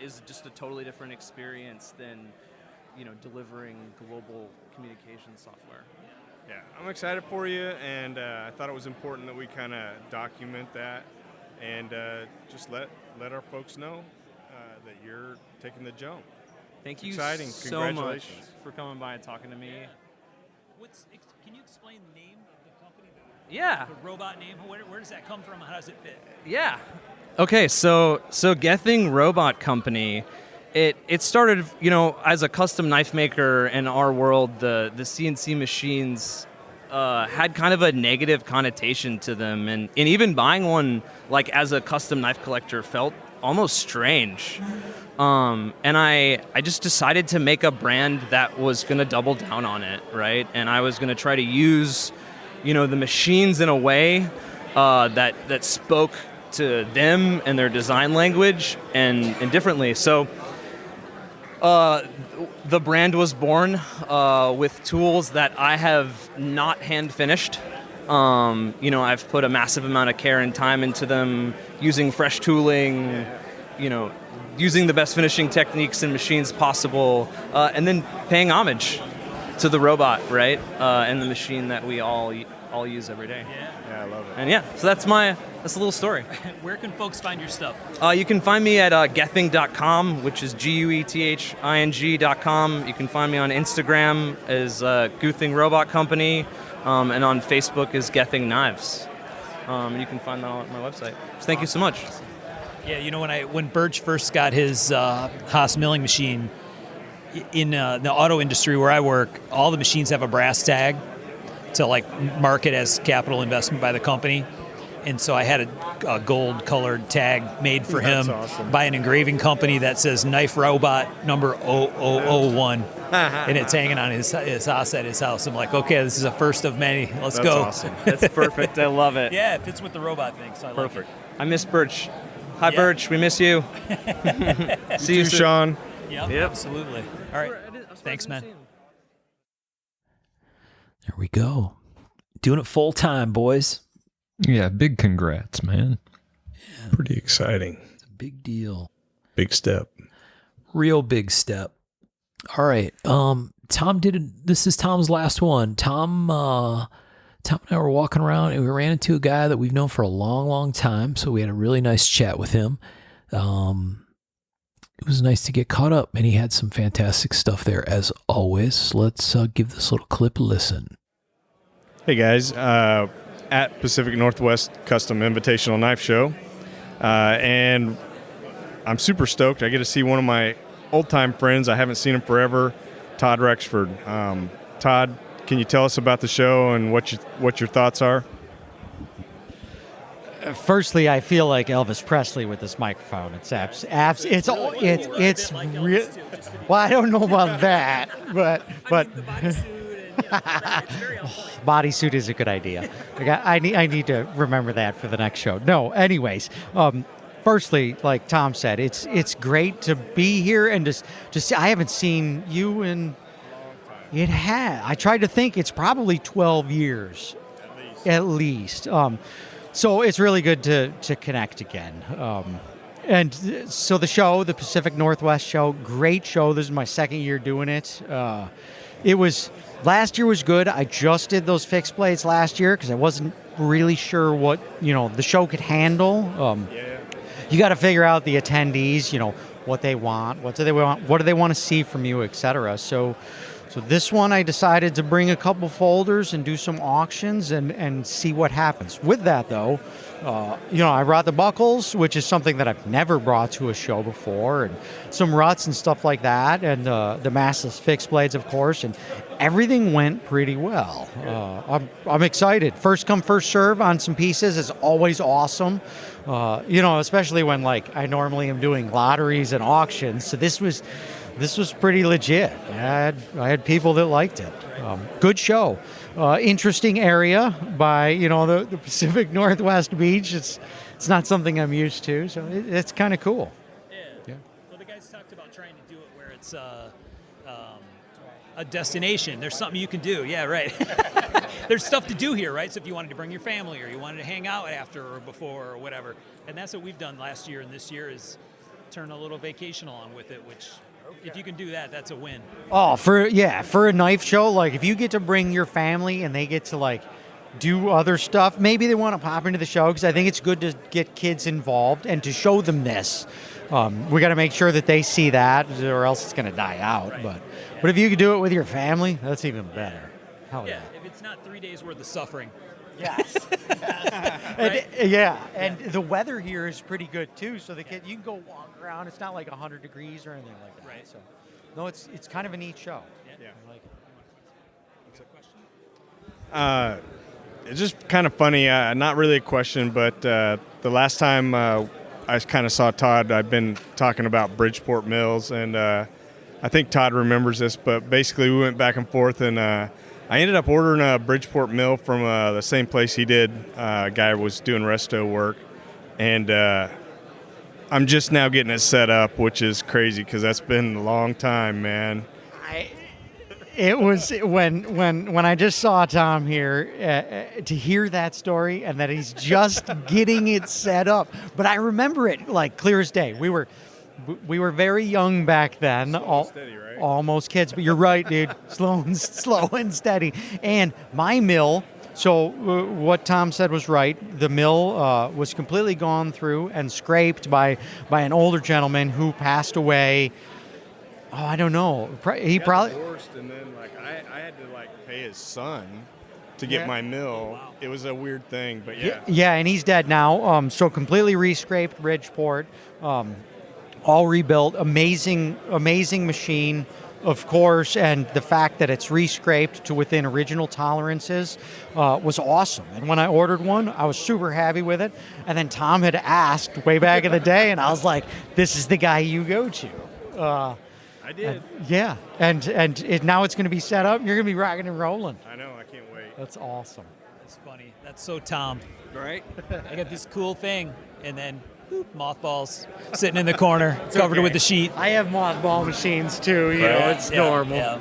is just a totally different experience than, delivering global communication software. Yeah, I'm excited for you, and I thought it was important that we kind of document that and just let our folks know that you're taking the jump. Thank you exciting. So much Congratulations. for coming by and talking to me. Can you explain the name of the company? Yeah. The robot name. Where does that come from? How does it fit? Yeah. Okay, so Gething Robot Company, it started, as a custom knife maker in our world. The CNC machines had kind of a negative connotation to them, and even buying one like as a custom knife collector felt almost strange. And I just decided to make a brand that was going to double down on it, right? And I was going to try to use, the machines in a way that spoke to them and their design language and differently. So the brand was born with tools that I have not hand finished. I've put a massive amount of care and time into them, using fresh tooling, using the best finishing techniques and machines possible, and then paying homage to the robot, right? And the machine that we all use every day. Yeah, I love it. And so that's a little story. Where can folks find your stuff? You can find me at gething.com, which is GUETHING.com. You can find me on Instagram as Guthing Robot Company, and on Facebook as Gething Knives. And you can find that on my website. So thank you so much. Yeah, when Birch first got his Haas milling machine, in the auto industry where I work, all the machines have a brass tag to mark it as capital investment by the company. And so I had a gold colored tag made for him by an engraving company that says Knife Robot number 0001. And it's hanging on his Haas at his house. I'm like, okay, this is a first of many. Let's go. That's awesome. That's perfect. I love it. Yeah, it fits with the robot thing. So I perfect. Like it. I miss Birch. Hi, Birch. We miss you. See you, Sean. Yep, absolutely. All right. Thanks, man. There we go. Doing it full time, boys. Yeah, big congrats, man. Pretty exciting. It's a big deal. Big step. Real big step. All right. This is Tom's last one. Tom and I were walking around and we ran into a guy that we've known for a long, long time. So we had a really nice chat with him. It was nice to get caught up, and he had some fantastic stuff there as always. Let's give this little clip a listen. Hey guys, at Pacific Northwest Custom Invitational Knife Show, and I'm super stoked. I get to see one of my old-time friends. I haven't seen him forever, Todd Rexford. Todd, can you tell us about the show and what your thoughts are? Firstly, I feel like Elvis Presley with this microphone. It's real. Well, I don't know about that, but bodysuit is a good idea. I need to remember that for the next show. No, anyways, firstly, like Tom said, it's great to be here and just I haven't seen you in. It had. I tried to think. It's probably 12 years, at least. So it's really good to connect again. And so the show, the Pacific Northwest show, great show. This is my second year doing it. Last year was good. I just did those fixed blades last year because I wasn't really sure what, the show could handle. You got to figure out the attendees, what they want, what do they want to see from you, etc. So this one, I decided to bring a couple folders and do some auctions and see what happens. With that, though, I brought the buckles, which is something that I've never brought to a show before, and some ruts and stuff like that, and the massless fixed blades, of course, and everything went pretty well. I'm excited. First come, first serve on some pieces is always awesome, especially when, I normally am doing lotteries and auctions, so this was pretty legit. I had people that liked it. Good show. Interesting area by the Pacific Northwest beach. It's not something I'm used to, so it's kind of cool. Yeah. Well, the guys talked about trying to do it where it's a destination. There's something you can do. Yeah, right. There's stuff to do here, right? So if you wanted to bring your family or you wanted to hang out after or before or whatever, and that's what we've done last year and this year is turn a little vacation along with it, which. If you can do that, that's a win. Oh, for a knife show, if you get to bring your family and they get to do other stuff, maybe they want to pop into the show because I think it's good to get kids involved and to show them this. We got to make sure that they see that, or else it's going to die out. Right. But if you can do it with your family, that's even better. Hell yeah. If it's not 3 days worth of suffering. Yes. Right? And the weather here is pretty good too. So you can go walk around. It's not 100 degrees or anything like that. Right. So, no, it's kind of a neat show. Yeah. I like it. It's just kind of funny. Not really a question, but the last time I kind of saw Todd, I've been talking about Bridgeport Mills, and I think Todd remembers this. But basically, we went back and forth, and I ended up ordering a Bridgeport mill from the same place he did. A guy was doing resto work, and I'm just now getting it set up, which is crazy because that's been a long time, man. It was when I just saw Tom here to hear that story and that he's just getting it set up. But I remember it like clear as day. We were very young back then, almost kids. But you're right, dude. Slow and steady. And my mill. So what Tom said was right. The mill was completely gone through and scraped by an older gentleman who passed away. Oh, I don't know. He probably divorced, and then I had to pay his son to get my mill. It was a weird thing, but yeah. Yeah, and he's dead now. So completely re-scraped Bridgeport, all rebuilt. Amazing machine, of course, and the fact that it's re-scraped to within original tolerances was awesome. And when I ordered one, I was super happy with it. And then Tom had asked way back in the day, and I was like, "This is the guy you go to." I did. Yeah, and now it's going to be set up. You're going to be rocking and rolling. I know. I can't wait. That's awesome. That's funny. That's so Tom. Right? I got this cool thing, and then boop, mothballs sitting in the corner, covered with the sheet. I have mothball machines too. You know, it's normal. Yeah.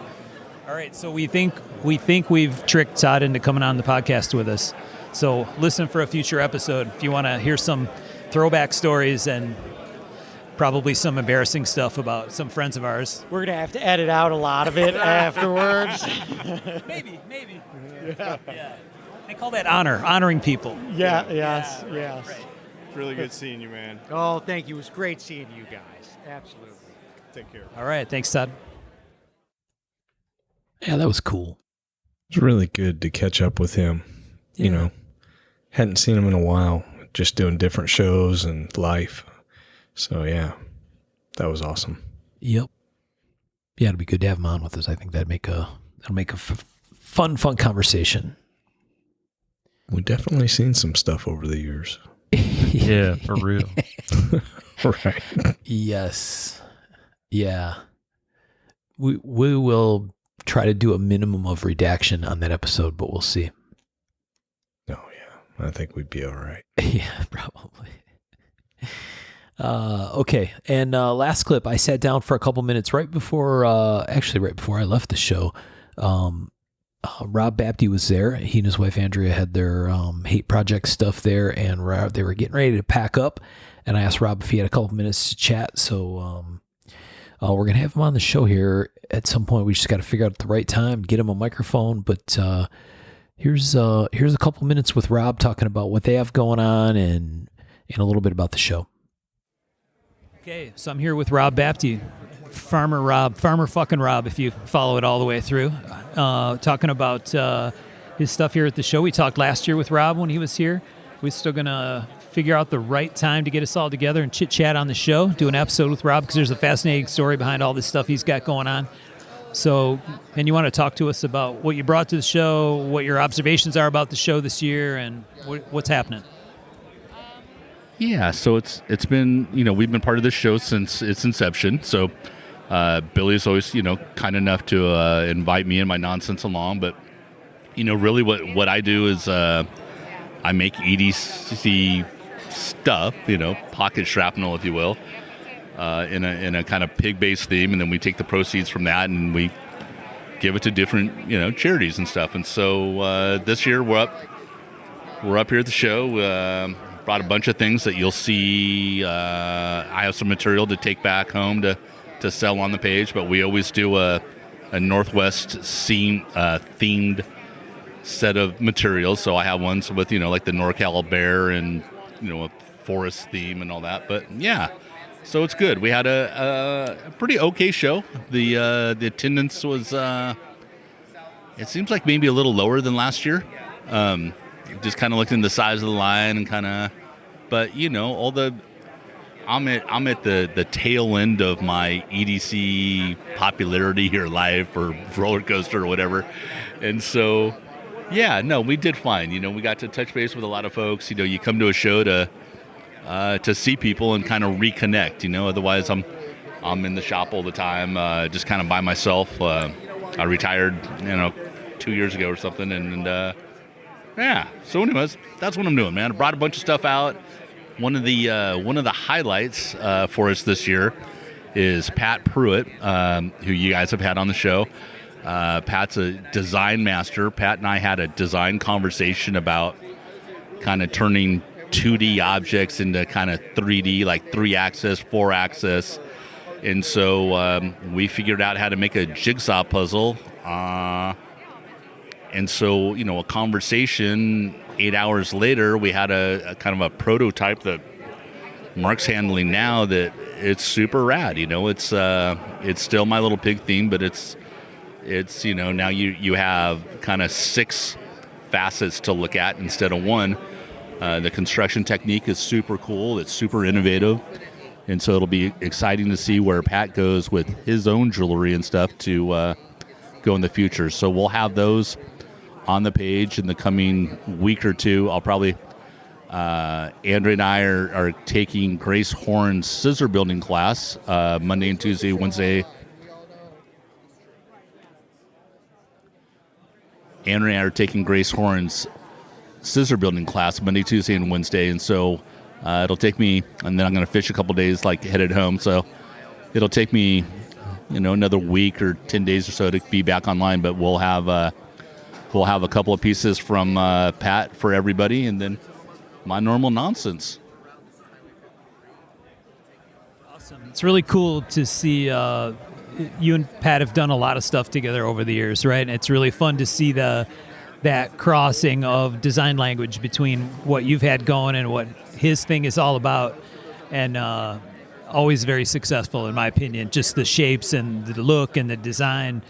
All right, so we think we've tricked Todd into coming on the podcast with us. So listen for a future episode if you want to hear some throwback stories and probably some embarrassing stuff about some friends of ours. We're going to have to edit out a lot of it afterwards. Maybe. Yeah. They call that honoring people. Yeah, yes. Right. It's really good seeing you, man. Oh, thank you. It was great seeing you guys. Absolutely. Take care. All right, thanks, Todd. Yeah, that was cool. It's really good to catch up with him. Yeah. You know, hadn't seen him in a while, just doing different shows and life. So, yeah, that was awesome. Yep. Yeah, it'd be good to have him on with us. I think that'll make a fun conversation. We definitely seen some stuff over the years. Yeah, for real. Right. Yes. Yeah. We will try to do a minimum of redaction on that episode, but we'll see. Oh, yeah. I think we'd be all right. Yeah, probably. Okay. And last clip, I sat down for a couple minutes right before I left the show. Rob Bapty was there. He and his wife Andrea had their hate project stuff there, and they were getting ready to pack up. And I asked Rob if he had a couple minutes to chat. So we're gonna have him on the show here at some point. We just got to figure out the right time, get him a microphone. But here's a couple minutes with Rob talking about what they have going on and a little bit about the show. Okay, so I'm here with Rob Bapty, Farmer fucking Rob, if you follow it all the way through, talking about his stuff here at the show. We talked last year with Rob when he was here. We're still going to figure out the right time to get us all together and chit-chat on the show, do an episode with Rob, because there's a fascinating story behind all this stuff he's got going on. So, and you want to talk to us about what you brought to the show, what your observations are about the show this year, and what's happening. Yeah, so it's been, we've been part of this show since its inception. So Billy's always, kind enough to invite me and my nonsense along. But, really what I do is I make EDC stuff, pocket shrapnel, if you will, in a kind of pig-based theme. And then we take the proceeds from that and we give it to different, charities and stuff. And so this year we're up here at the show. Brought a bunch of things that you'll see. I have some material to take back home to sell on the page, but we always do a Northwest themed set of materials. So I have ones with, like the NorCal bear and, a forest theme and all that. But yeah, so it's good. We had a pretty okay show. The attendance was, it seems like maybe a little lower than last year. Just kind of looked in the size of the line and kind of, but I'm at the tail end of my EDC popularity here live or roller coaster or whatever, and so we did fine. We got to touch base with a lot of folks. You come to a show to see people and kind of reconnect. Otherwise I'm in the shop all the time, just kind of by myself. I retired 2 years ago or something, and yeah, so anyways, that's what I'm doing, man. I brought a bunch of stuff out. one of the highlights for us this year is Pat Pruitt, who you guys have had on the show. Pat's a design master. Pat and I had a design conversation about kind of turning 2D objects into kind of 3D, like 3-axis, 4-axis. And so we figured out how to make a jigsaw puzzle. And so, a conversation 8 hours later, we had a kind of a prototype that Mark's handling now that it's super rad. It's still my little pig theme, but it's now you have kind of 6 facets to look at instead of 1. The construction technique is super cool. It's super innovative. And so it'll be exciting to see where Pat goes with his own jewelry and stuff to go in the future. So we'll have those on the page in the coming week or two. I'll probably, Andrea and I are taking Grace Horn's scissor building class Monday and Tuesday, Wednesday. Andrea and I are taking Grace Horn's scissor building class Monday, Tuesday, and Wednesday. And so it'll take me, and then I'm going to fish a couple days, like headed home. So it'll take me, another week or 10 days or so to be back online. But we'll have a couple of pieces from Pat for everybody, and then my normal nonsense. Awesome. It's really cool to see you and Pat have done a lot of stuff together over the years, right? And it's really fun to see that crossing of design language between what you've had going and what his thing is all about. And always very successful, in my opinion. Just the shapes and the look and the design,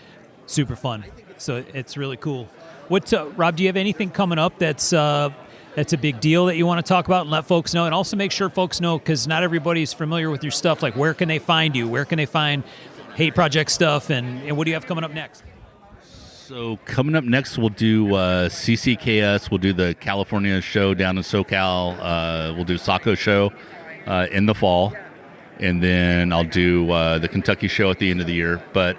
super fun. So it's really cool. Rob, do you have anything coming up that's a big deal that you want to talk about and let folks know? And also make sure folks know, because not everybody's familiar with your stuff, like where can they find you? Where can they find Hate Project stuff? And what do you have coming up next? So coming up next, we'll do CCKS. We'll do the California show down in SoCal. We'll do Saco show in the fall. And then I'll do the Kentucky show at the end of the year. But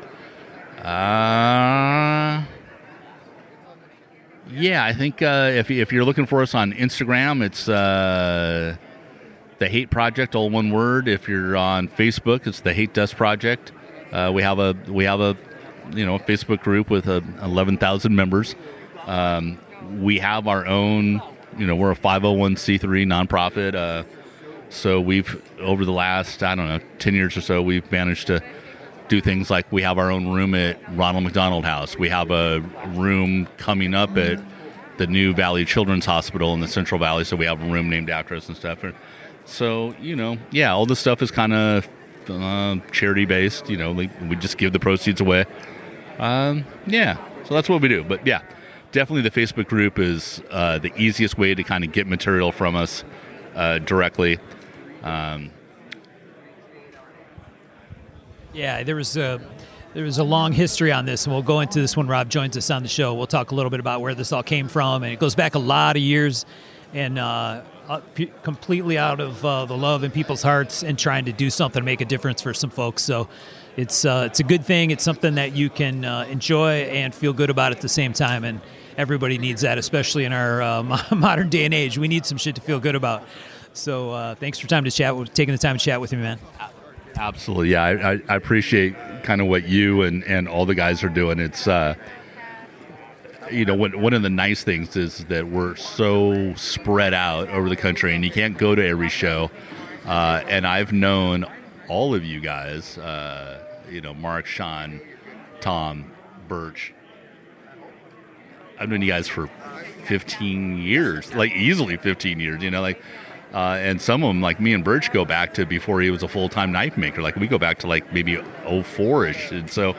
yeah, I think if you're looking for us on Instagram, it's the Hate Project, all one word. If you're on Facebook, it's the Hate Dust Project. We have a Facebook group with 11,000 members. We have our own, we're a 501c3 nonprofit. So we've, over the last, 10 years or so, we've managed to do things like we have our own room at Ronald McDonald House. We have a room coming up at the new Valley Children's Hospital in the Central Valley. So we have a room named after us and stuff. So, all this stuff is kind of charity based. We just give the proceeds away. So that's what we do. But yeah, definitely the Facebook group is the easiest way to kind of get material from us directly. Yeah, there was a long history on this, and we'll go into this when Rob joins us on the show. We'll talk a little bit about where this all came from, and it goes back a lot of years, and completely out of the love in people's hearts and trying to do something to make a difference for some folks. So it's a good thing. It's something that you can enjoy and feel good about at the same time, and everybody needs that, especially in our modern day and age. We need some shit to feel good about. So thanks for taking the time to chat with me, man. Absolutely. Yeah, I appreciate kind of what you and all the guys are doing. It's, one of the nice things is that we're so spread out over the country and you can't go to every show. And I've known all of you guys, Mark, Sean, Tom, Birch. I've known you guys for 15 years, like easily 15 years, and some of them, like me and Birch, go back to before he was a full-time knife maker. Like we go back to like maybe 04-ish. And so,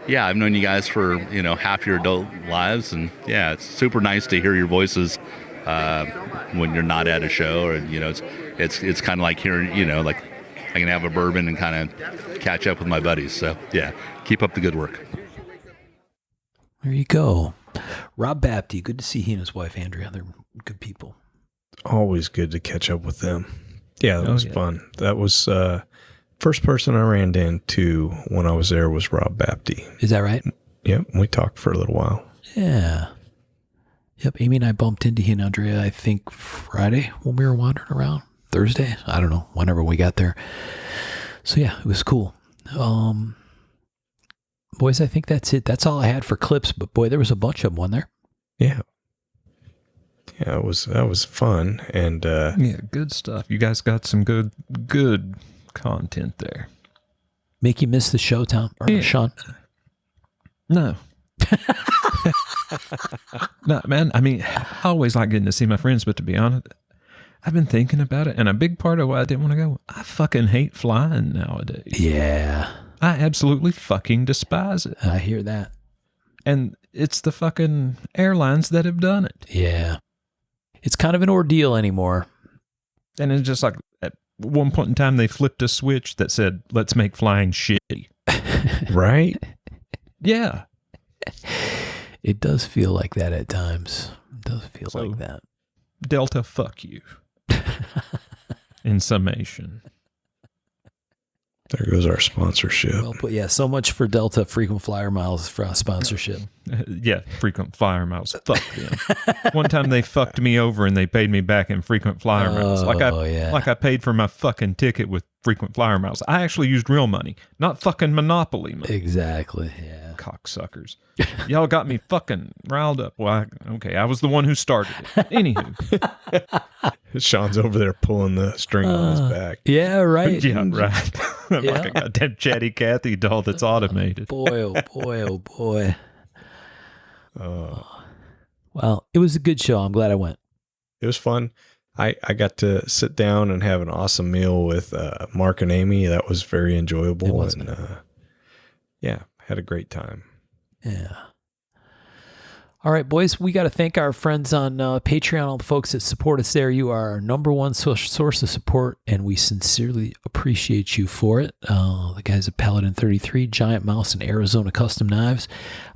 yeah, I've known you guys for, half your adult lives. And yeah, it's super nice to hear your voices when you're not at a show, or, it's kind of like hearing, like I can have a bourbon and kind of catch up with my buddies. So yeah, keep up the good work. There you go. Rob Bapty, good to see he and his wife, Andrea. They're good people. Always good to catch up with them. Yeah, that was fun. That was first person I ran into when I was there was Rob Bapty. Is that right? Yep, we talked for a little while. Yeah. Yep, Amy and I bumped into he and Andrea, I think, Friday when we were wandering around. Thursday. I don't know, whenever we got there. So yeah, it was cool. Boys, I think that's it. That's all I had for clips, but boy, there was a bunch of them, wasn't there? Yeah. Yeah, that was fun. And yeah, good stuff. You guys got some good content there. Make you miss the show, Tom or Sean? No. No, man. I mean, I always like getting to see my friends, but to be honest, I've been thinking about it, and a big part of why I didn't want to go, I fucking hate flying nowadays. Yeah. I absolutely fucking despise it. I hear that. And it's the fucking airlines that have done it. Yeah. It's kind of an ordeal anymore. And it's just like at one point in time, they flipped a switch that said, let's make flying shitty. Right? Yeah. It does feel like that at times. It does feel like that. Delta, fuck you. In summation. There goes our sponsorship. Well, but yeah, so much for Delta Frequent Flyer Miles for sponsorship. Yeah, Frequent Flyer Miles. Fuck them. One time they fucked me over and they paid me back in Frequent Flyer Miles. Like I paid for my fucking ticket with Frequent Flyer Miles. I actually used real money, not fucking Monopoly money. Exactly, yeah. Cocksuckers. Y'all got me fucking riled up. Well, I was the one who started it. Anywho. Sean's over there pulling the string on his back. Yeah, right. Yeah, right. I'm like a goddamn Chatty Cathy doll that's automated. Boy, oh boy, oh boy. Well, it was a good show. I'm glad I went. It was fun. I got to sit down and have an awesome meal with Mark and Amy. That was very enjoyable. It was. And yeah, had a great time. Yeah. All right, boys, we got to thank our friends on Patreon, all the folks that support us there. You are our number one source of support, and we sincerely appreciate you for it. The guys at Paladin 33, Giant Mouse, and Arizona Custom Knives.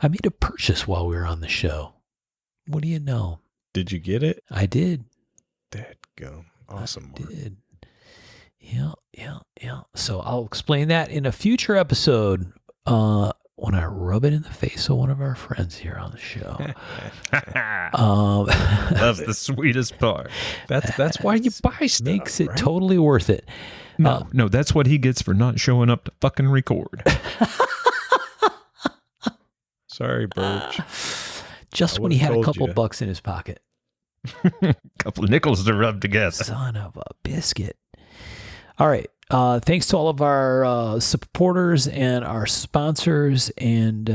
I made a purchase while we were on the show. What do you know? Did you get it? I did. Dadgum. Awesome, Mark. Did. Yeah. So I'll explain that in a future episode when I rub it in the face of one of our friends here on the show. That's the sweetest part. That's why you buy stuff. Makes it right? totally worth it. No, that's what he gets for not showing up to fucking record. Sorry, Birch. Just when he had a couple bucks in his pocket. Couple of nickels to rub together. Son of a biscuit. All right. Thanks to all of our supporters and our sponsors, and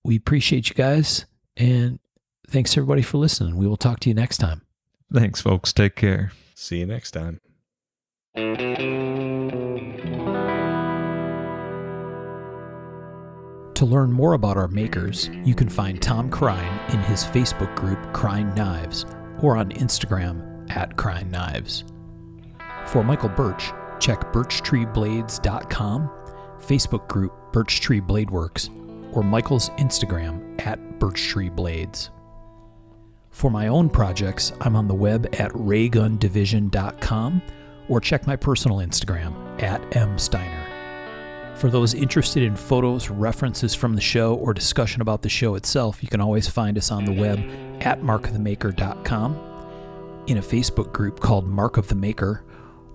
we appreciate you guys. And thanks everybody for listening. We will talk to you next time. Thanks, folks. Take care. See you next time. To learn more about our makers, you can find Tom Crine in his Facebook group Crine Knives or on Instagram @Crine Knives. For Michael Birch, check birchtreeblades.com, Facebook group Birch Tree Blade Works, or Michael's Instagram @BirchtreeBlades. For my own projects, I'm on the web at raygundivision.com or check my personal Instagram @msteiner. For those interested in photos, references from the show, or discussion about the show itself, you can always find us on the web at markofthemaker.com, in a Facebook group called Mark of the Maker,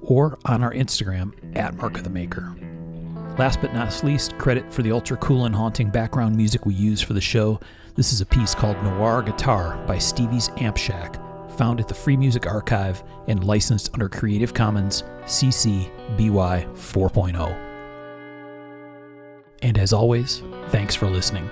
or on our Instagram @markofthemaker. Last but not least, credit for the ultra cool and haunting background music we use for the show. This is a piece called Noir Guitar by Stevie's Amp Shack, found at the Free Music Archive and licensed under Creative Commons CC BY 4.0. And as always, thanks for listening.